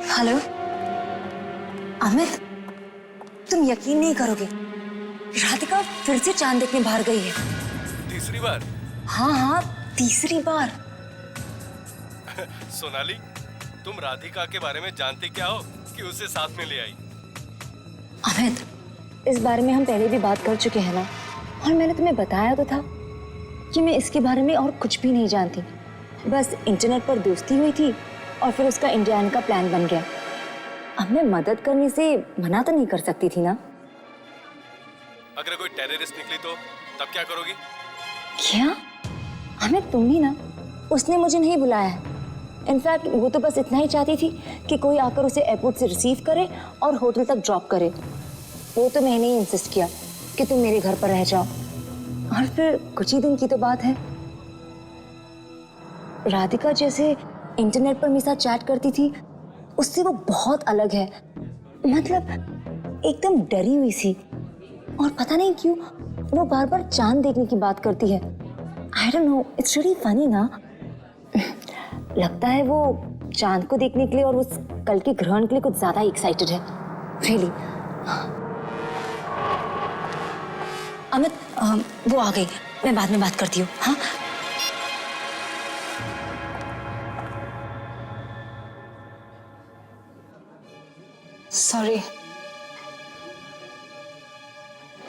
हेलो अमित, तुम यकीन नहीं करोगे, राधिका फिर से चांद देखने बाहर गई है। तीसरी बार? हाँ, तीसरी बार। सोनाली, तुम राधिका के बारे में जानती क्या हो कि उसे साथ में ले आई? अमित, इस बारे में हम पहले भी बात कर चुके हैं ना, और मैंने तुम्हें बताया तो था कि मैं इसके बारे में और कुछ भी नहीं जानती। बस इंटरनेट पर दोस्ती हुई थी और फिर उसका इंडिया आने का प्लान बन गया। अब मैं मदद करने से मना तो नहीं कर सकती थी ना। अगर कोई टेररिस्ट निकली तो तब क्या करोगी? क्या? हमें तुम ही ना, उसने मुझे नहीं बुलाया है। इनफैक्ट वो तो बस इतना ही चाहती थी कि कोई आकर उसे एयरपोर्ट से रिसीव करे और होटल तक ड्रॉप करे। वो तो मैंने ही इंसिस्ट किया कि तुम मेरे घर पर रह जाओ। और फिर कुछ ही दिन की तो बात है, राधिका जैसे इंटरनेट पर मेरे साथ चैट करती थी, उससे वो बहुत अलग है। मतलब एकदम डरी हुई सी, और पता नहीं क्यों वो बार बार चांद देखने की बात करती है। I don't know, it's really funny ना। लगता है वो चांद को देखने के लिए और उस कल के ग्रहण के लिए कुछ ज्यादा एक्साइटेड है। Really। अमित, वो आ गई, मैं बाद में बात करती हूँ। हाँ। सॉरी।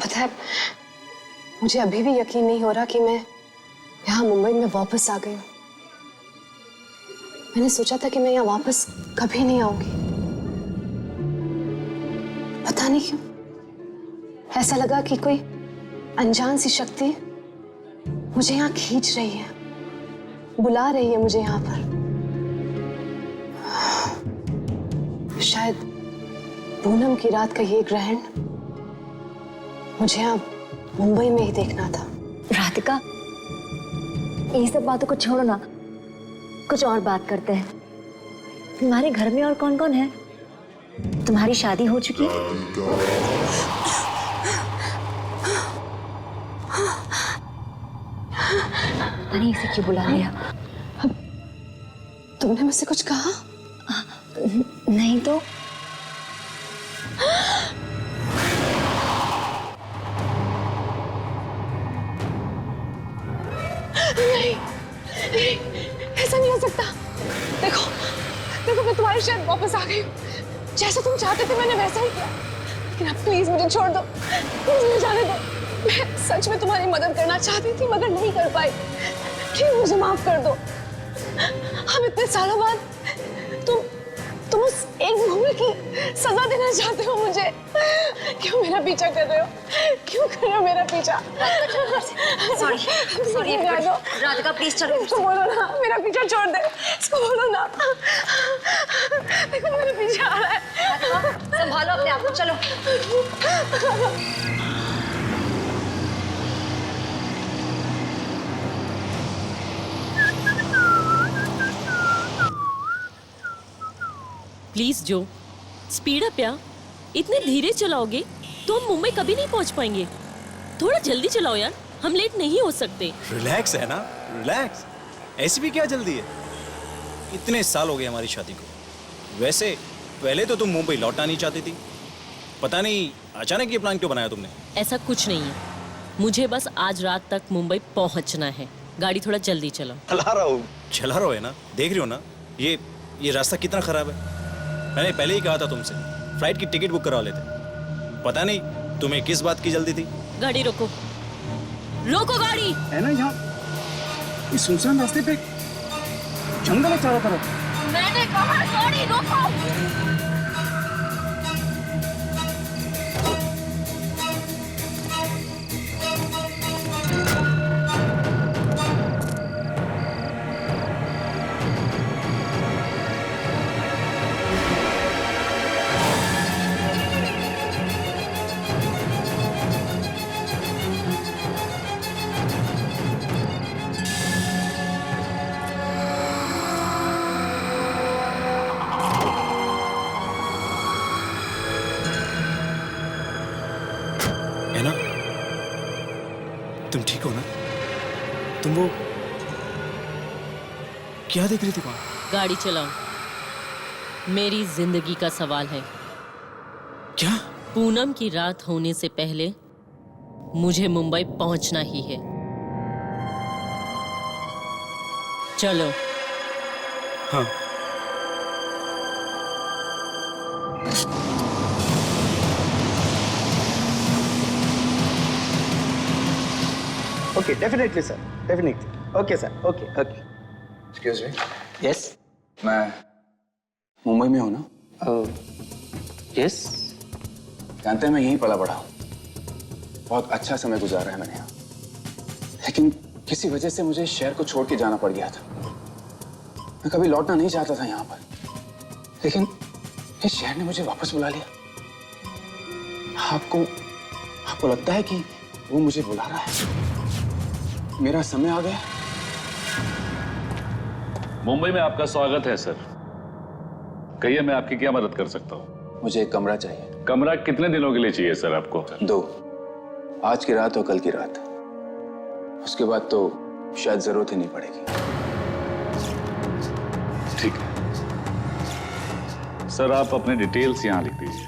पता है, मुझे अभी भी यकीन नहीं हो रहा कि मैं यहाँ मुंबई में वापस आ गई हूँ। मैंने सोचा था कि मैं यहाँ वापस कभी नहीं आऊंगी। पता नहीं क्यों ऐसा लगा कि कोई अनजान सी शक्ति मुझे यहाँ खींच रही है, बुला रही है मुझे यहाँ पर। शायद पूनम की रात का ये ग्रहण मुझे यहाँ मुंबई में ही देखना था। राधिका, ये सब बातों को छोड़ो ना, कुछ और बात करते हैं। तुम्हारे घर में और कौन कौन है? तुम्हारी शादी हो चुकी है? अरे इसे क्यों बुला लिया? तुमने मुझसे कुछ कहा? नहीं तो। नहीं, नहीं, ऐसा नहीं हो सकता। देखो, देखो मैं तुम्हारे शहर वापस आ गई हूँ। जैसा तुम चाहते थे मैंने वैसा ही किया। लेकिन अब प्लीज मुझे छोड़ दो, प्लीज मुझे जाने दो। मैं सच में तुम्हारी मदद करना चाहती थी मगर नहीं कर पाई। प्लीज मुझे माफ कर दो। हम इतने सालों बाद तुम उस एक भूल की सजा देना चाहते हो मुझे। क्यों मेरा पीछा कर रहे हो? क्यों कर रहे हो मेरा पीछा? सॉरी, सॉरी राधिका, प्लीज चलो। इसको बोलो ना मेरा पीछा छोड़ दे। इसको बोलो ना। देखो मेरे पीछे आ रहा है। संभालो अपने आप को, चलो। प्लीज जो, स्पीड अप यार। इतने धीरे चलाओगे तो हम मुंबई कभी नहीं पहुंच पाएंगे। थोड़ा जल्दी चलाओ यार, हम लेट नहीं हो सकते। रिलैक्स है ना, रिलैक्स। ऐसी भी क्या जल्दी है? इतने साल हो गए हमारी शादी को। वैसे पहले तो तुम मुंबई लौटना नहीं चाहती थी, पता नहीं अचानक ये प्लान क्यों बनाया तुमने? ऐसा कुछ नहीं है, मुझे बस आज रात तक मुंबई पहुंचना है। गाड़ी थोड़ा जल्दी चलाओ। चला रहा है ना, देख रही हो ना ये रास्ता कितना खराब है। मैंने पहले ही कहा था तुमसे फ्लाइट की टिकट बुक करा लेते। पता नहीं तुम्हें किस बात की जल्दी थी। गाड़ी रोको, रोको गाड़ी। है ना यहाँ इस सुनसान रास्ते पे जंगल है चारों तरफ। मैंने कहा गाड़ी रोको। है ना, तुम ठीक हो ना? तुम वो क्या देख रही थी वहां? गाड़ी चलाओ, मेरी जिंदगी का सवाल है। क्या? पूनम की रात होने से पहले मुझे मुंबई पहुंचना ही है। चलो। हाँ। Okay, definitely sir, definitely. Okay sir, okay, okay. Excuse me. Yes. मैं मुंबई में हूँ ना? यस। जानते हैं मैं यहीं पला बड़ा हूँ। बहुत अच्छा समय गुजारा है मैंने यहाँ, लेकिन किसी वजह से मुझे शहर को छोड़ के जाना पड़ गया था। मैं कभी लौटना नहीं चाहता था यहाँ पर, लेकिन इस शहर ने मुझे वापस बुला लिया। आपको लगता है कि वो मुझे बुला रहा है? मेरा समय आ गया। मुंबई में आपका स्वागत है सर। कहिए मैं आपकी क्या मदद कर सकता हूँ? मुझे एक कमरा चाहिए। कमरा कितने दिनों के लिए चाहिए सर आपको? 2, आज की रात और कल की रात। उसके बाद तो शायद जरूरत ही नहीं पड़ेगी। ठीक है सर, आप अपने डिटेल्स यहाँ लिख दीजिए।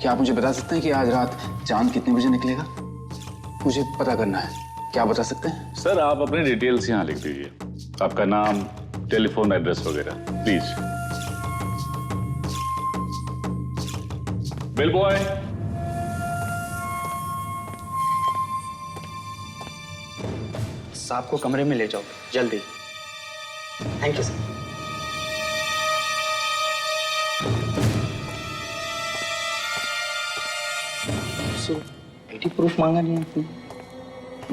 क्या आप मुझे बता सकते हैं कि आज रात चांद कितने बजे निकलेगा? मुझे पता करना है, क्या बता सकते हैं? सर आप अपने डिटेल्स यहाँ लिख दीजिए, आपका नाम, टेलीफोन एड्रेस वगैरह प्लीज। Bill boy. साहब को कमरे में ले जाओ जल्दी। Thank you sir. ID proof मांगा नहीं आपने?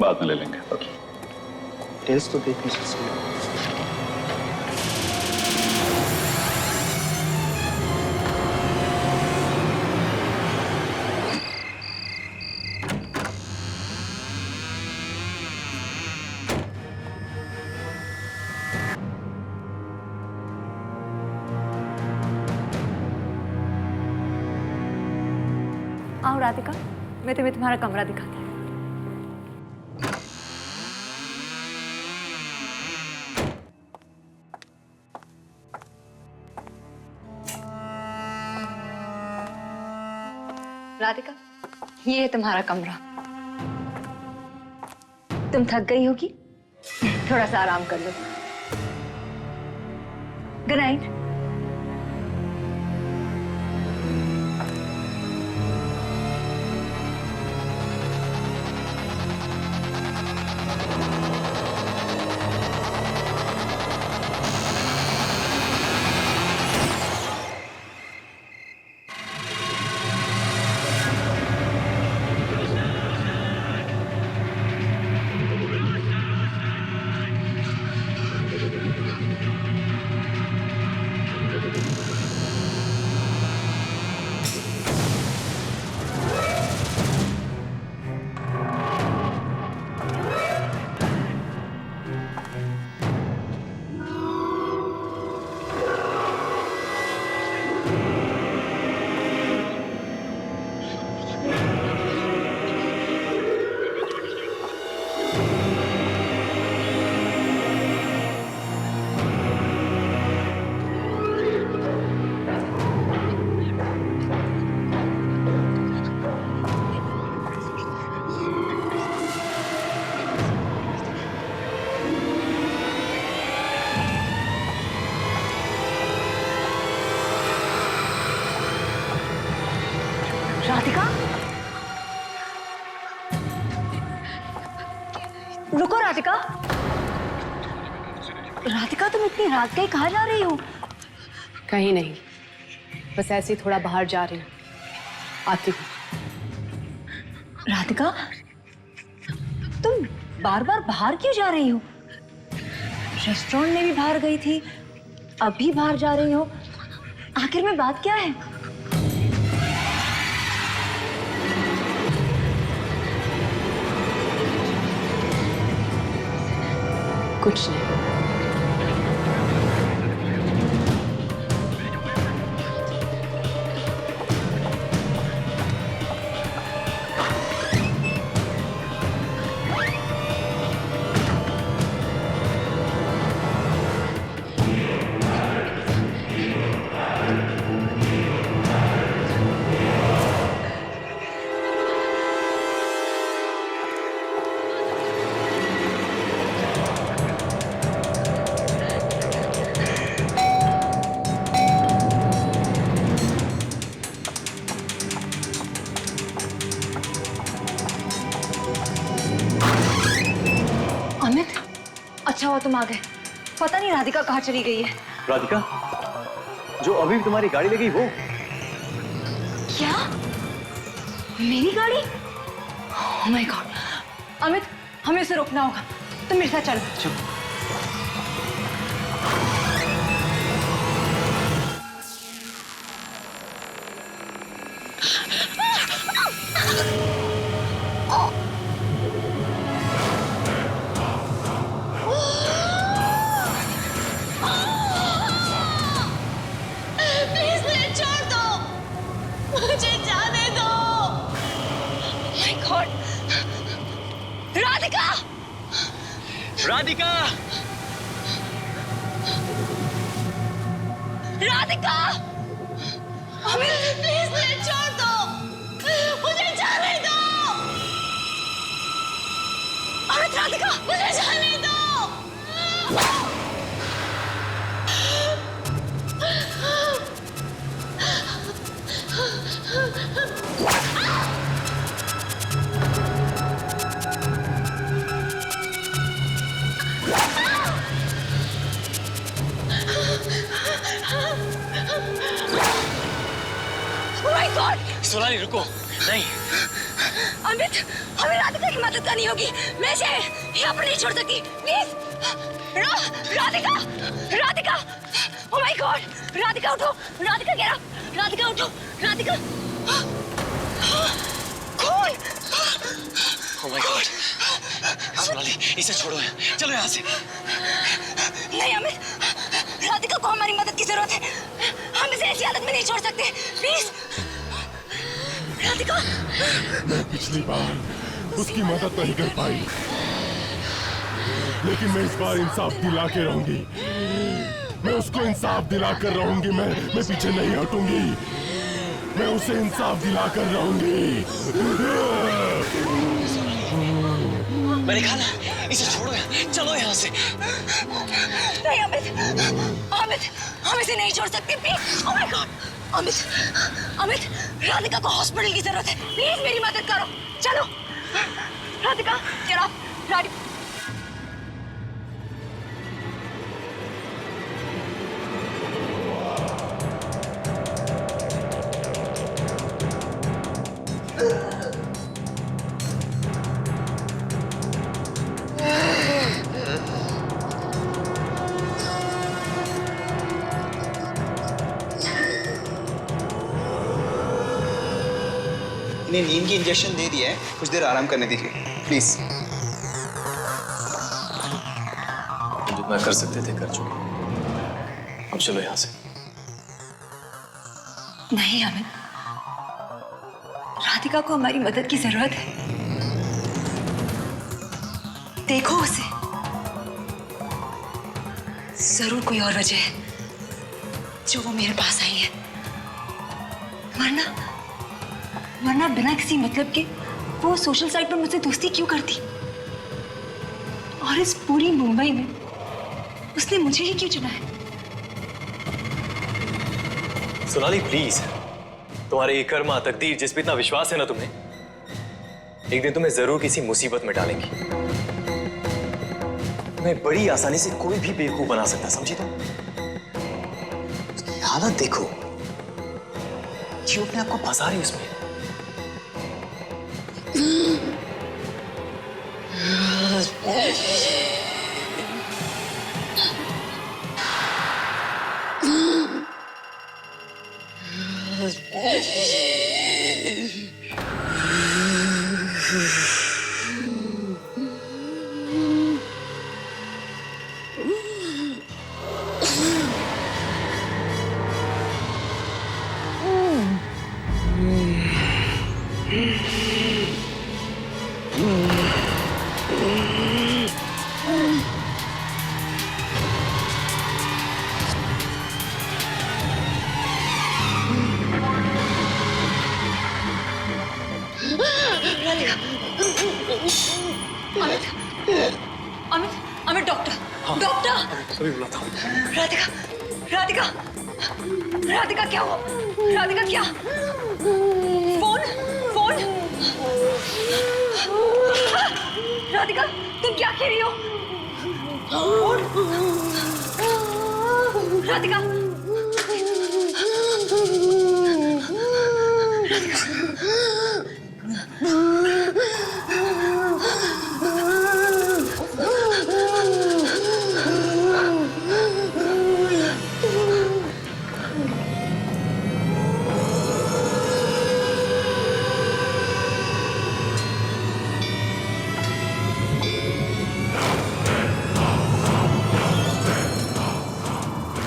बाद में ले लेंगे। ओके, डिटेल्स तो देख लीजिए। आओ राधिका, मैं तुम्हें तुम्हारा कमरा दिखाती हूँ। राधिका, ये है तुम्हारा कमरा। तुम थक गई होगी, थोड़ा सा आराम कर लो। Good night. राधिका, रुको राधिका। राधिका, तुम इतनी रात गई, कहाँ जा रही हो? कहीं नहीं, बस ऐसे ही थोड़ा बाहर जा रही हूँ, आती हूँ। राधिका, तुम बार बार बाहर क्यों जा रही हो? रेस्टोरेंट में भी बाहर गई थी, अब भी बाहर जा रही हो। आखिर में बात क्या है? कुछ नहीं। अच्छा हुआ तुम आ गए। पता नहीं राधिका कहाँ चली गई है। राधिका, जो अभी तुम्हारी गाड़ी लगी वो? क्या? मेरी गाड़ी? Oh my God. अमित, हमें उसे रोकना होगा। तुम मेरे साथ चलो। राधिका! राधिका! अमित प्लीज मुझे छोड़ दो, मुझे जाने दो। अमित, राधिका मुझे जाने दो। Oh my God! सोनाली रुको, नहीं। अमित, हमें राधिका की मदद करनी होगी। मैं इसे यहाँ पर नहीं छोड़ सकती। Please, Radhika, Radhika! Oh my God! Radhika उठो, राधिका गिरा, राधिका उठो, राधिका। कौन? Oh my God! सोनाली, इसे छोड़ो, चलो यहाँ से। नहीं अमित, राधिका को हमारी मदद की जरूरत है। हम इसे ऐसी हालत में नहीं छोड़ सकते। प्लीज, राधिका। मैं पिछली बार उसकी मदद नहीं कर पाई, लेकिन मैं इस बार इंसाफ दिला के रहूंगी। मैं उसको इंसाफ दिला कर रहूंगी। मैं पीछे नहीं हटूंगी। मैं उसे इंसाफ दिला कर रहूंगी। मैंने कहा ना, इसे छोड़ो, चलो यहाँ से। नहीं अमित, अमित, हम इसे नहीं छोड़ सकते। Please, oh my God! Amit, Amit, Radhika को हॉस्पिटल की जरूरत है। प्लीज मेरी मदद करो, चलो। Radhika, get up, Radhika. इन्हें नींद की इंजेक्शन दे दिया है, कुछ देर आराम करने दीजिए प्लीज। जितना कर सकते थे कर चुके, अब चलो यहाँ से। नहीं अमित, राधिका को हमारी मदद की जरूरत है। देखो उसे, जरूर कोई और वजह है जो वो मेरे पास आई है। वरना बिना किसी मतलब के वो सोशल साइट पर मुझसे दोस्ती क्यों करती? और इस पूरी मुंबई में उसने मुझे ही क्यों चुना है? सोनाली प्लीज, तुम्हारे ये कर्मा तकदीर जिस पे इतना विश्वास है ना तुम्हें, एक दिन तुम्हें जरूर किसी मुसीबत में डालेंगी। तुम्हें बड़ी आसानी से कोई भी बेवकूफ बना सकता, समझी तुम? उसकी हालत देखो, क्यों अपने आपको फंसा रही उसमें। Amit, Amit doctor, doctor. अभी बुलाता हूँ। राधिका, राधिका, राधिका क्या हुआ? राधिका क्या? Phone, phone. राधिका, तुम क्या कह रही हो? फोन, राधिका।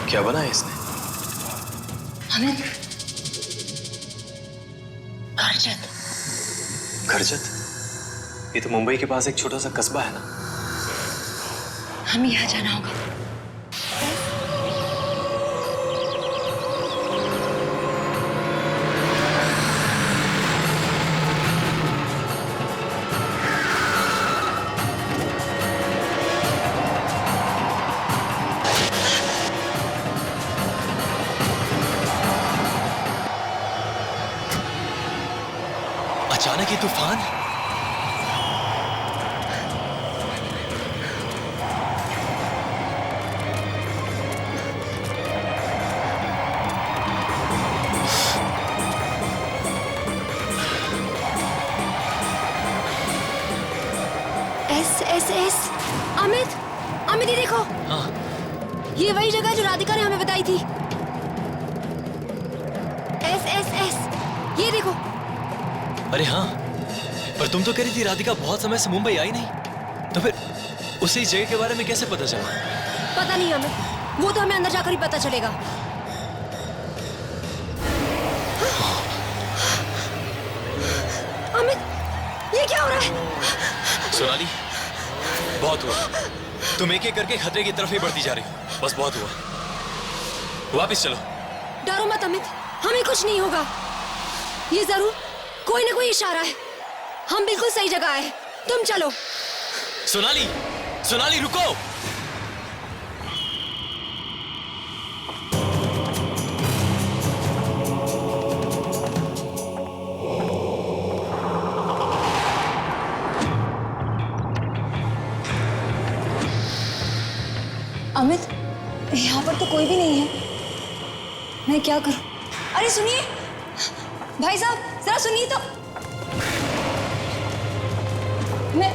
क्या बनाया इसने? अमित, करजत। करजत? ये तो मुंबई के पास एक छोटा सा कस्बा है ना। हमें यहाँ जाना होगा। अचानक ये तूफान। एस अमित, अमित ये देखो। हाँ। ये वही जगह है जो राधिका ने हमें बताई थी। एस ये देखो। अरे हाँ, पर तुम तो कह रही थी राधिका बहुत समय से मुंबई आई नहीं, तो फिर उसे इस जगह के बारे में कैसे पता चला? पता नहीं अमित, वो तो हमें अंदर जाकर ही पता चलेगा। अमित, ये क्या हो रहा है? सोनाली, बहुत हुआ। तुम एक एक करके खतरे की तरफ ही बढ़ती जा रही हो। बस बहुत हुआ, वापस चलो। डरो मत अमित, हमें कुछ नहीं होगा। ये जरूर कोई ना कोई इशारा है। हम बिल्कुल सही जगह आए, तुम चलो। सोनाली, सोनाली रुको। अमित, यहाँ पर तो कोई भी नहीं है। मैं क्या करूं? अरे सुनिए भाई साहब, जरा सुनिए तो। मैं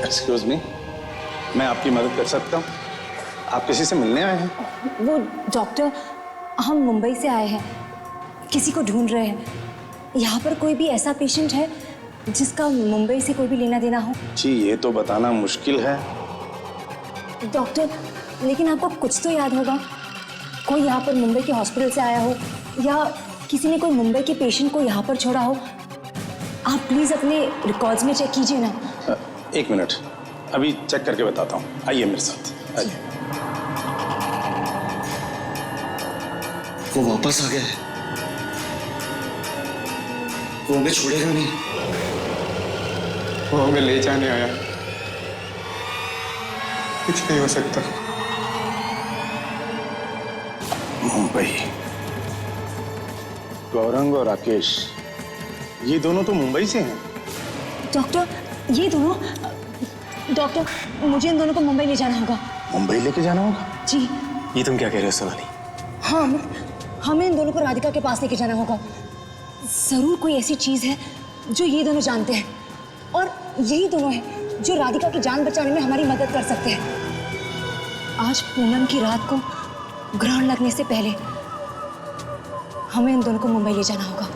एक्सक्यूज मी, मैं आपकी मदद कर सकता हूँ? आप किसी से मिलने आए हैं? वो डॉक्टर, हम मुंबई से आए हैं, किसी को ढूंढ रहे हैं। यहाँ पर कोई भी ऐसा पेशेंट है जिसका मुंबई से कोई भी लेना देना हो? जी ये तो बताना मुश्किल है डॉक्टर, लेकिन आपको कुछ तो याद होगा। कोई यहाँ पर मुंबई के हॉस्पिटल से आया हो या किसी ने कोई मुंबई के पेशेंट को यहाँ पर छोड़ा हो। आप प्लीज अपने रिकॉर्ड्स में चेक कीजिए ना। एक मिनट, अभी चेक करके बताता हूँ। आइए मेरे साथ, आइए। वो वापस आ गया है, वो हमें छोड़ेगा नहीं। वो हमें ले जाने आया, कुछ नहीं हो सकता। मुंबई, गौरंग और राकेश, ये दोनों तो मुंबई से हैं। डॉक्टर, ये दोनों, डॉक्टर मुझे इन दोनों को मुंबई ले जाना होगा। मुंबई लेके जाना होगा? जी। ये तुम क्या कह रहे हो सोनाली? हाँ, हमें इन दोनों को राधिका के पास लेके जाना होगा। जरूर कोई ऐसी चीज है जो ये दोनों जानते हैं, और यही दोनों हैं जो राधिका की जान बचाने में हमारी मदद कर सकते हैं। आज पूनम की रात को ग्रहण लगने से पहले हमें इन दोनों को मुंबई ले जाना होगा।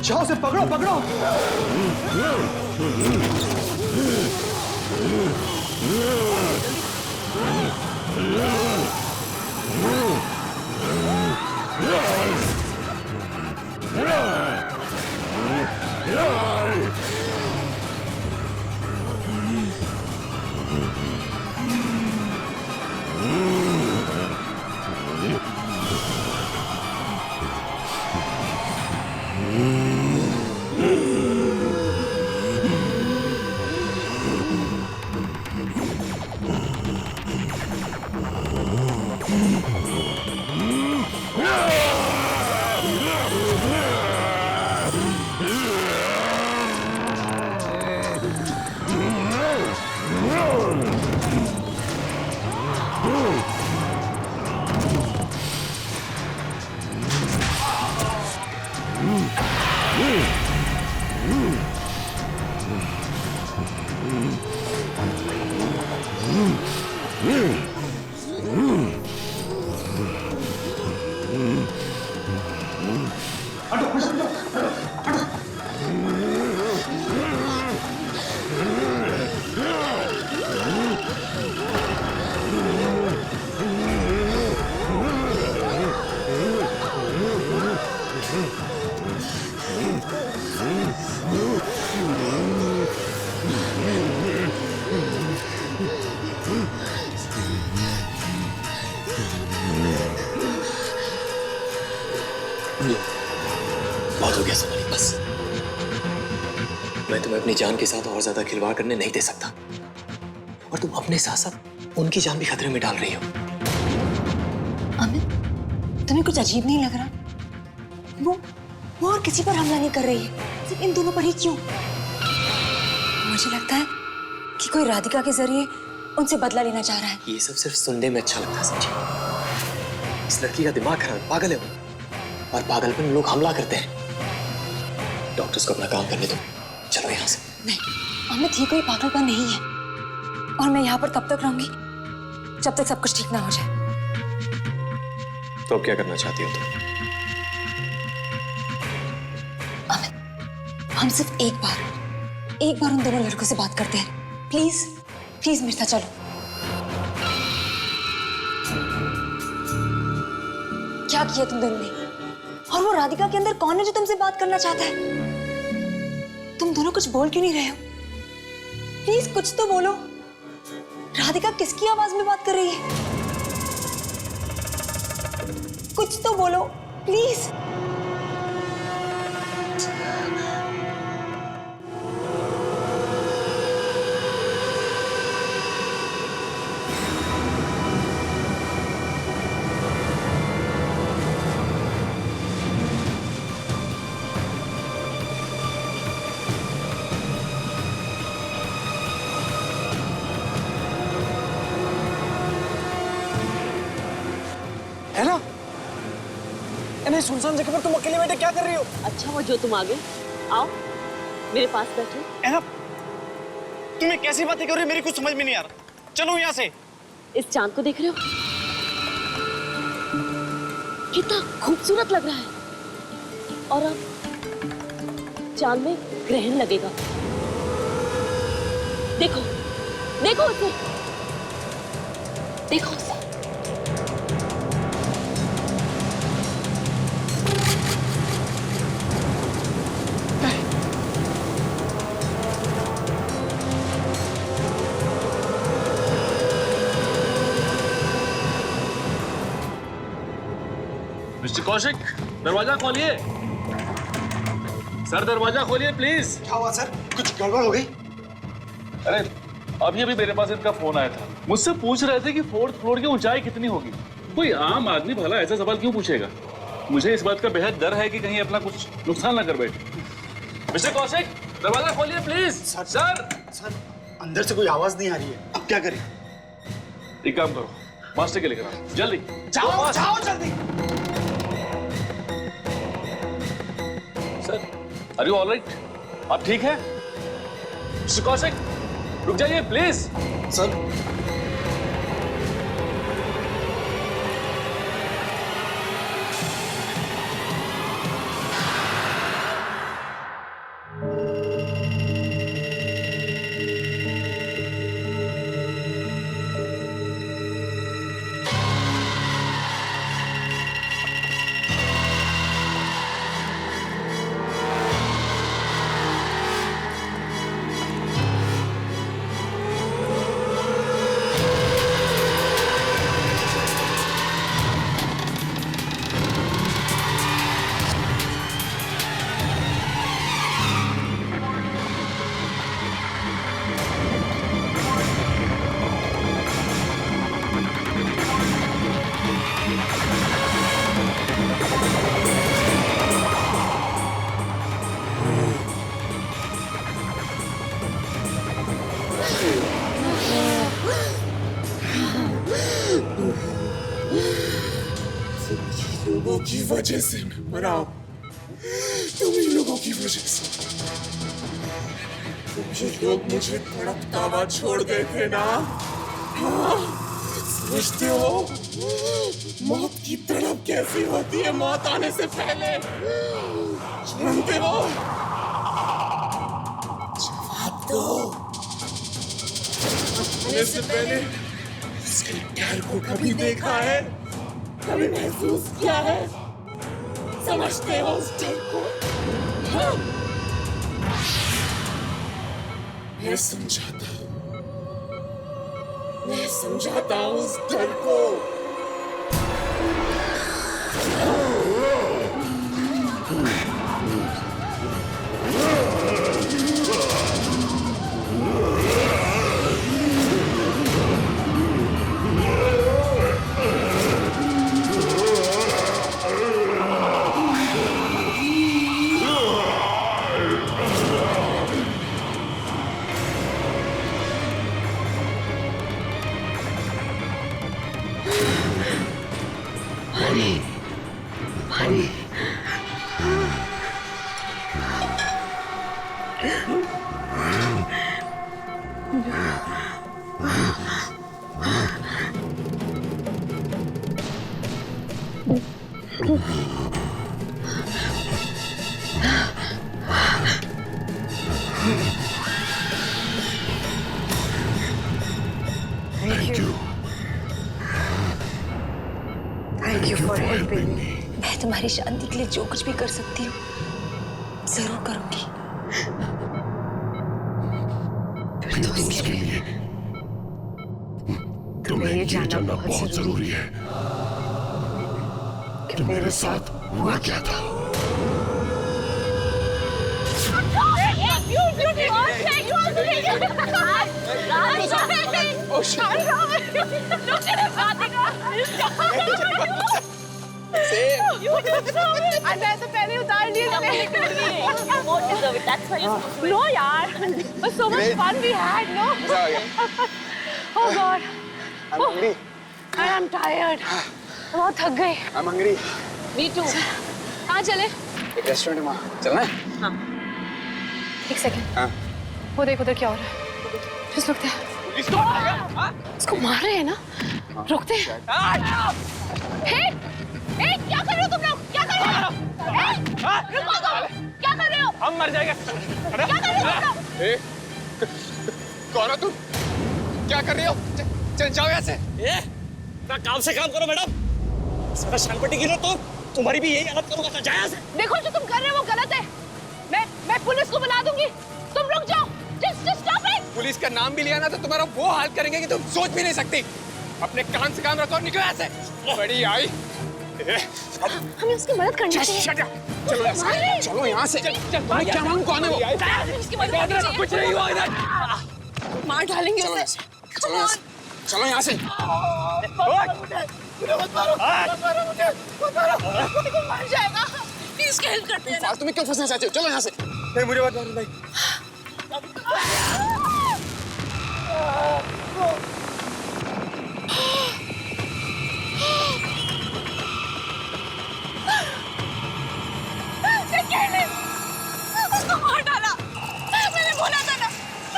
जाओ, से पकड़ो पकड़ो। बहुत हो गया सोनाली, बस। मैं तुम्हें अपनी जान के साथ और ज्यादा खिलवाड़ करने नहीं दे सकता, और तुम अपने साथ साथ उनकी जान भी खतरे में डाल रही हो। अमित, तुम्हें कुछ अजीब नहीं लग रहा? वो और किसी पर हमला नहीं कर रही है, सिर्फ इन दोनों पर ही क्यों? मुझे लगता है कि कोई राधिका के जरिए उनसे बदला लेना चाह रहा है। ये सब सिर्फ सुनने में अच्छा लगता है, समझे? इस लड़की का दिमाग खराब है, पागल है वो, और पागलपन में लोग हमला करते हैं। डॉक्टर्स को अपना काम करने दो, चलो यहाँ से। नहीं अमित, ये कोई पागलपन नहीं है, और मैं यहाँ पर तब तक रहूंगी जब तक सब कुछ ठीक ना हो जाए। तो अब क्या करना चाहती हो तुम? हम सिर्फ एक बार उन दोनों लड़कों से बात करते हैं। प्लीज प्लीज मिर्था, चलो। क्या किया तुम दोनों ने? और वो राधिका के अंदर कौन है जो तुमसे बात करना चाहता है? तुम दोनों कुछ बोल क्यों नहीं रहे हो? प्लीज कुछ तो बोलो। राधिका किसकी आवाज में बात कर रही है? कुछ तो बोलो प्लीज। है ना? इन्हें सुनसान जगह पर तुम अकेले बैठे क्या कर रही हो? अच्छा वो जो तुम आ गए, आओ मेरे पास बैठो। है ना? तुम्हें कैसी बातें कर रही हो, मेरी कुछ समझ में नहीं आ रहा। चलो यहाँ से। इस चांद को देख रहे हो? कितना खूबसूरत लग रहा है, और अब चांद में ग्रहण लगेगा। देखो देखो उसे, देखो उसे। मिस्टर कौशिक, दरवाजा खोलिए। सर दरवाजा खोलिए प्लीज। क्या हुआ सर? कुछ गड़बड़ हो गई? अरे अभी अभी मेरे पास इनका फोन आया था, मुझसे पूछ रहे थे कि 4th फ्लोर की ऊंचाई कितनी होगी। कोई आम आदमी भला ऐसा सवाल क्यों पूछेगा? मुझे इस बात का बेहद डर है कि कहीं अपना कुछ नुकसान ना कर बैठे। मिस्टर कौशिक, दरवाजा खोलिए प्लीज। सर अंदर से कोई आवाज नहीं आ रही है, अब क्या करें? एक काम करो, मास्टर के लेकर आओ जल्दी। जाओ जाओ जल्दी। Sir, are you all right? आप ठीक है? मिस्टर कौशिक, रुक जाइए प्लीज। सर लोगों की वजह से मैं मरा हूं। तुम ही लोगों की वजह से। तुम ही लोग मुझे तड़पता हुआ छोड़ गए थे ना। हाँ, समझते हो मौत की तड़प कैसी होती है मौत आने से पहले? जानते हो? जवाब दो। आने से पहले उसके डर को कभी देखा है? कभी महसूस किया है? समझते हो उस डर को? हाँ? मैं समझाता हूँ उस डर को। Thank you for helping me. मैं तुम्हारी शांति के लिए जो कुछ भी कर सकती हूँ जरूर करूंगी। उसके लिए तुम्हें ये जानना बहुत जरूरी है कि मेरे साथ हुआ क्या था। मैं तो पहले उतार लिया। No यार, but so much fun we had, no? Oh God. I'm hungry. I am tired. बहुत थक गई। I'm hungry. Me too. कहाँ चले? एक रेस्टोरेंट में चलना है? हाँ। एक सेकंड। हाँ। वो देख उधर क्या हो रहा है? Just रुकते हैं। इसको मार रहे हैं ना? रुकते हैं। हे, हे, क्या कर रहे हो तुम लोग? क्या कर रहे हो? रुको तुम! क्या कर रहे हो? हम मर जाएंगे। क्या कर रहे हो तुम लोग? कौन हो तुम? क्या कर रहे हो? चल जाओ यहाँ से। काम से काम करो मैडम। सारा शानपट्टी गिरो तो तुम्हारी भी यही हालत करूंगा। तो जाया से। देखो जो तुम कर रहे हो वो गलत है। मैं पुलिस को बुला दूंगी। तुम रुक जाओ। Just stop it. पुलिस का नाम भी लिया ना तो तुम्हारा वो हाल करेंगे कि तुम सोच भी नहीं सकती। अपने काम से काम रखो और निकलो यहाँ से। बड़ी आई। हमें उसकी मदद करनी चाहिए। चलो यहाँ से। क्या मालूम कौन है वो? कुछ नहीं हुआ इधर। मार डालेंगे उसे। चलो यहाँ से। मर जाएगा। प्लीज हेल्प करते हैं। फालतू में क्यों फंसना चाहते हो? चलो यहाँ से। नहीं मुझे बात मारो भाई। उसको मार डाला। मैंने बोला था ना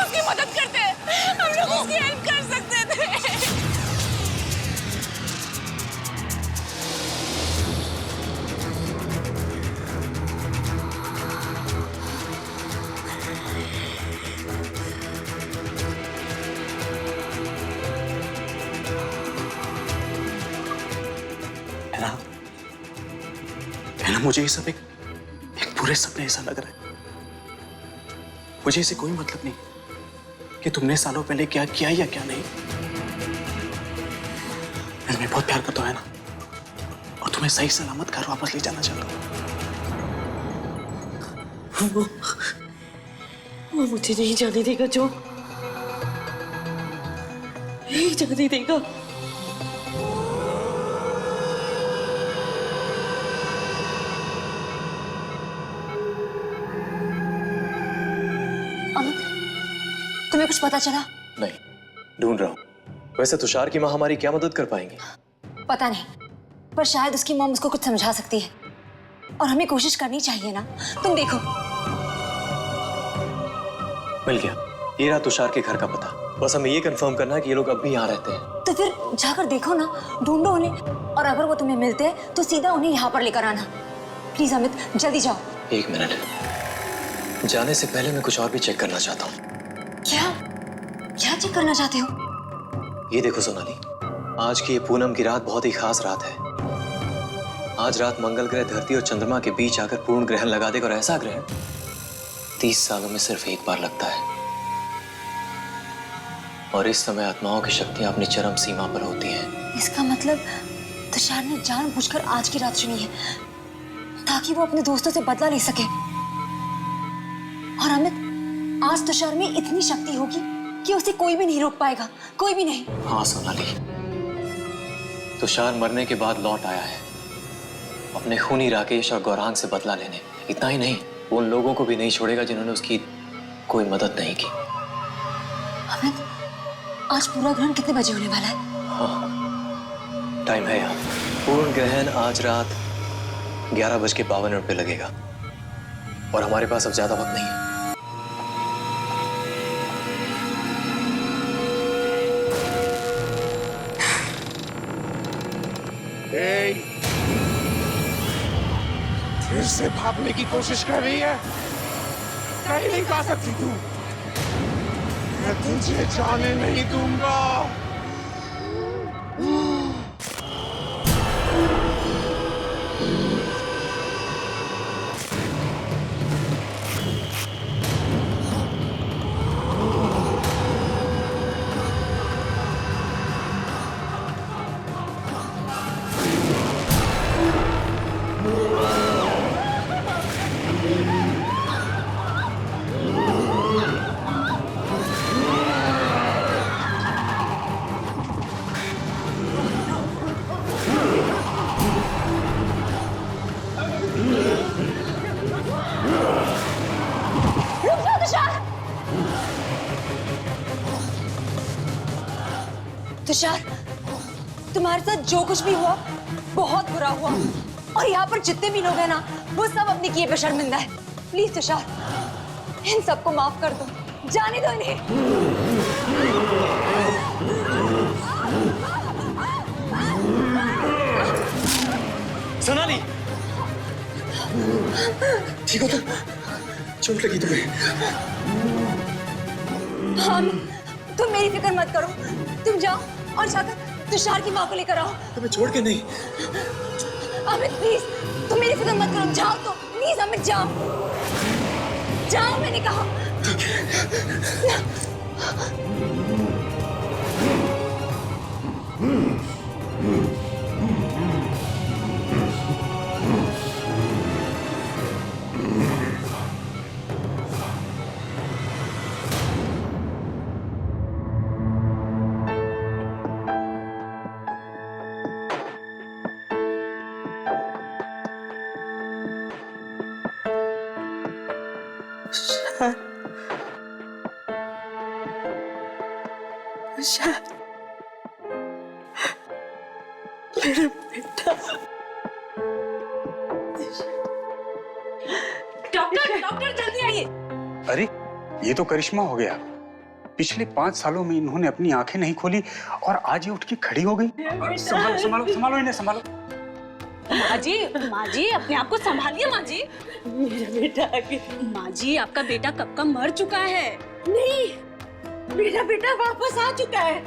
उसकी मदद करते हैं। हम लोग उसकी हेल्प कर सकते थे। है ना मुझे ये सब एक पूरे सपने ऐसा लग रहा है। मुझे इसे कोई मतलब नहीं कि तुमने सालों पहले क्या किया या क्या नहीं। मैं तुम्हें बहुत प्यार करता हूं ना, और तुम्हें सही सलामत घर वापस ले जाना चाहता हूं। वो मुझे नहीं जाने देगा जो, नहीं जाने देगा। तुम्हें कुछ पता चला? नहीं, ढूंढ रहा हूं। वैसे तुषार की मां हमारी क्या मदद कर पाएंगे? पता नहीं, पर शायद उसकी मॉम उसको कुछ समझा सकती है और हमें कोशिश करनी चाहिए ना। तुम देखो। मिल गया, ये रहा तुषार के घर का पता। बस हमें ये कंफर्म करना है कि ये लोग अब भी यहाँ रहते हैं। तो फिर जाकर देखो ना, ढूंढो उन्हें, और अगर वो तुम्हें मिलते हैं तो सीधा उन्हें यहाँ पर लेकर आना। प्लीज अमित, जल्दी जाओ। 1 मिनट, जाने से पहले मैं कुछ और भी चेक करना चाहता हूँ। क्या क्या चेक करना चाहते हो? ये देखो सोनाली, आज की ये पूनम की रात बहुत ही खास रात है। आज रात मंगल ग्रह धरती और चंद्रमा के बीच आकर पूर्ण ग्रहण लगा देगा, और ऐसा ग्रहण 30 सालों में सिर्फ एक बार लगता है। और इस समय आत्माओं की शक्तियां अपनी चरम सीमा पर होती हैं। इसका मतलब तुषार ने जानबूझकर आज की रात चुनी है ताकि वो अपने दोस्तों से बदला ले सके। और अमित, आज तुषार में इतनी शक्ति होगी कि उसे कोई भी नहीं रोक पाएगा, कोई भी नहीं। हाँ सोनाली, तुषार मरने के बाद लौट आया है अपने खूनी राकेश और गौरांग से बदला लेने। इतना ही नहीं, वो उन लोगों को भी नहीं छोड़ेगा जिन्होंने उसकी कोई मदद नहीं की। अमित, आज पूरा ग्रहण कितने बजे होने वाला है? हाँ, टाइम है यार। पूर्ण ग्रहण आज रात 11:52 पे लगेगा और हमारे पास अब ज्यादा वक्त नहीं है। फिर से भागने की कोशिश कर रही है। कहीं नहीं जा सकती तू। मैं तुझे जाने नहीं दूंगा। तुषार, तुम्हारे साथ जो कुछ भी हुआ बहुत बुरा हुआ, और यहाँ पर जितने भी लोग हैं ना, वो सब अपने किए पे शर्मिंदा है। प्लीज तुषार, इन सबको माफ कर दो, जाने दो इन्हें। सोनाली, ठीक हो तुम? चोट लगी तुम्हें? हाँ, तुम मेरी फिक्र मत करो। तुम जाओ और जाकर तुषार की माँ को लेकर आओ। तुम्हें छोड़ के नहीं। अमित प्लीज, तुम मेरी फिक्र मत करो, जाओ तो प्लीज। अमित जाओ, जाओ मैंने कहा। ठीक है। मेरा बेटा। डॉक्टर, डॉक्टर जल्दी आइए। अरे ये तो करिश्मा हो गया। पिछले 5 सालों में इन्होंने अपनी आंखें नहीं खोली और आज ये उठ के खड़ी हो गई। संभालो संभालो संभालो इन्हें, संभालो। माँ जी अपने आप को संभालिए माँ जी। मेरा बेटा आगे। माँ जी, आपका बेटा कब का मर चुका है। नहीं, मेरा बेटा वापस आ चुका है।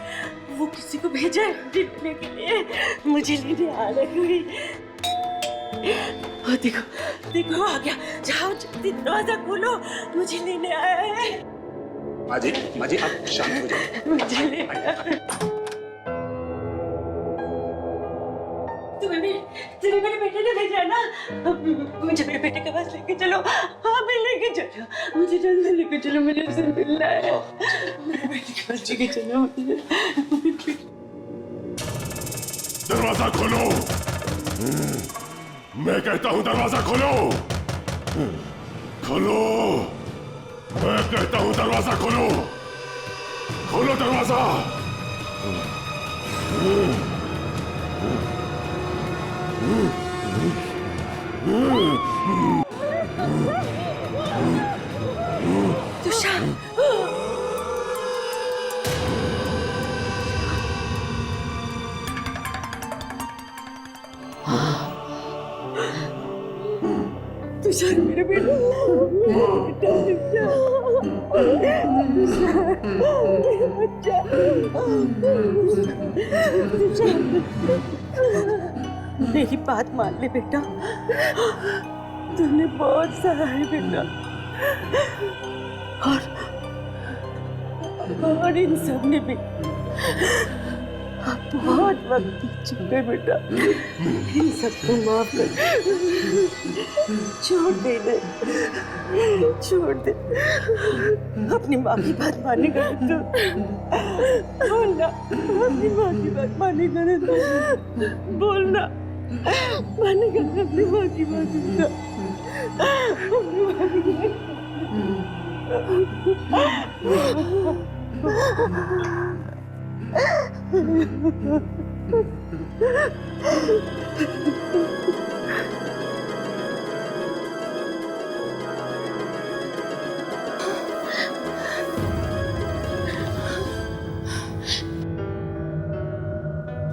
वो किसी को भेजा है लेने के लिए, मुझे लेने आ रही। देखो देखो आ गया। जाओ जल्दी दरवाजा खोलो, मुझे लेने आया है। माँ जी आप शांत हो जाओ। मुझे लेने तुम्हें मेरे बेटे ने भेजा ना, मुझे मेरे बेटे के पास लेके चलो। हाँ मैं लेके चलो, मुझे जल्दी लेके चलो, मुझे उससे मिलना है। मेरे बेटे के पास लेके चलो मुझे। दरवाजा खोलो, मैं कहता हूँ दरवाजा खोलो, खोलो, मैं कहता हूँ दरवाजा खोलो, खोलो दरवाजा। तुषार मेरे बेटा, मेरी बात मान ले बेटा, तुमने बहुत सहा है बेटा, और इन सब ने भी बहुत वक्त बीत चुके बेटा, इन सबको माफ कर, छोड़ दे, छोड़ दे, अपनी माँ की बात मानेगा तो बोलना, अपनी माँ की बात मानेगा ना तो बोलना, मानेगा अपनी माँ की बात ना,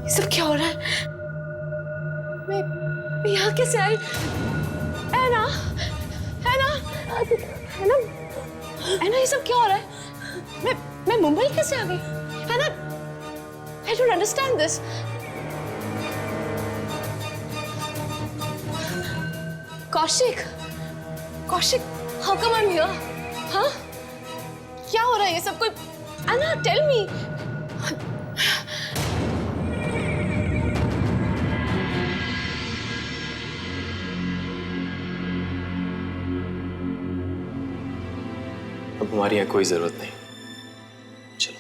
ये सब क्या हो रहा है? मैं यहाँ कैसे आई? ऐना, ऐना, ऐना, ऐना, ये सब क्या हो रहा है? मैं मुंबई कैसे आ गई? ऐना, I don't understand this. Kaushik, Kaushik, how come I'm here? हाँ? क्या हो रहा है ये सब? कोई Anna, tell me. अब हमारी यहाँ कोई जरूरत नहीं, चलो।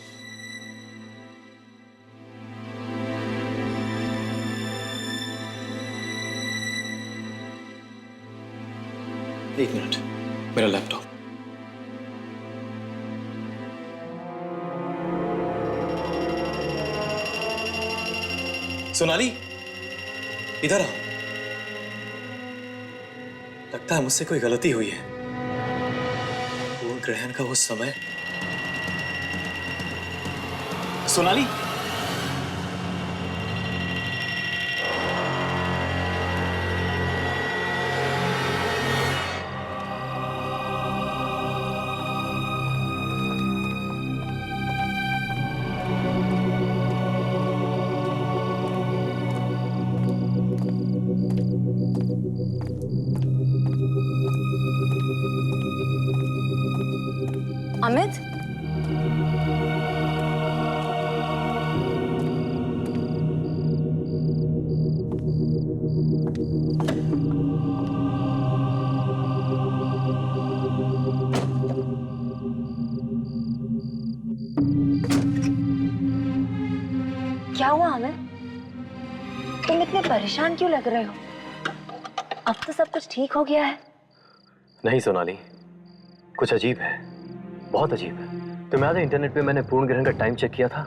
एक मिनट, मेरा लैपटॉप। सोनाली, इधर आओ। लगता है मुझसे कोई गलती हुई है। पूर्ण ग्रहण का वो समय। सोनाली, अमित, क्या हुआ अमित? तुम इतने परेशान क्यों लग रहे हो? अब तो सब कुछ ठीक हो गया है। नहीं सोनाली, कुछ अजीब है, बहुत अजीब है। तुम्हें याद है इंटरनेट पे मैंने पूर्ण ग्रहण का टाइम चेक किया था?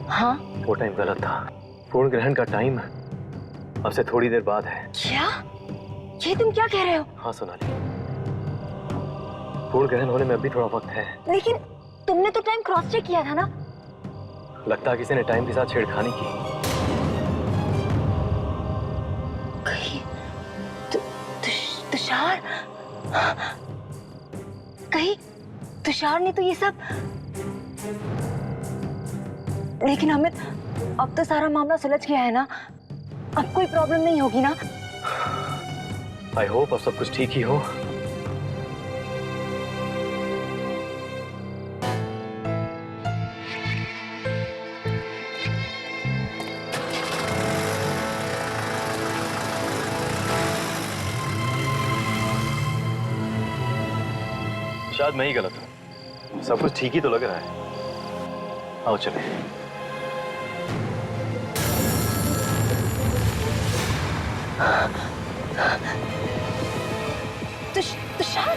हाँ? वो टाइम गलत था। पूर्ण ग्रहण का टाइम अब से थोड़ी देर बाद है। क्या? ये तुम क्या कह रहे हो? हाँ सोनाली, पूर्ण ग्रहण होने में अभी थोड़ा वक्त है। लेकिन तुमने तो टाइम क्रॉस चेक किया था ना? लगता है किसी ने टाइम के साथ छेड़खानी की। कहीं तुषार, कहीं तुषार ने तो ये सब। लेकिन अमित, अब तो सारा मामला सुलझ गया है ना? अब कोई प्रॉब्लम नहीं होगी ना? आई होप अब सब कुछ ठीक ही हो। शायद मैं ही गलत हूँ। सब कुछ ठीक ही तो लग रहा है। आओ चले। तुषार?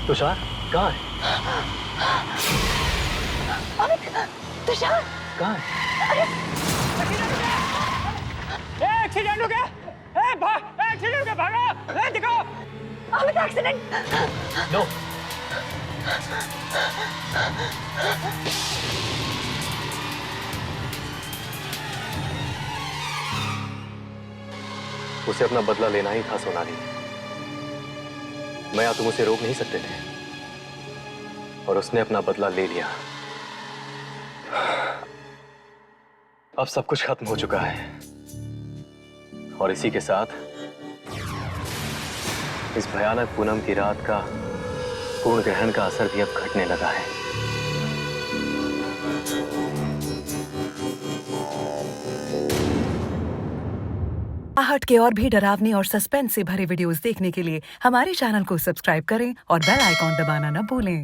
तुषार कहाँ है? अमित, तुषार कहाँ है? एक्सीडेंट हो गया! एक्सीडेंट हो गया, भागो! देखो! अमित, एक्सीडेंट! नो। उसे अपना बदला लेना ही था सोनाली। मैं तुम उसे रोक नहीं सकते थे और उसने अपना बदला ले लिया। अब सब कुछ खत्म हो चुका है और इसी के साथ इस भयानक पूनम की रात का पूर्ण ग्रहण का असर भी अब घटने लगा है। आहट के और भी डरावनी और सस्पेंस से भरे वीडियोस देखने के लिए हमारे चैनल को सब्सक्राइब करें और बेल आइकॉन दबाना न भूलें।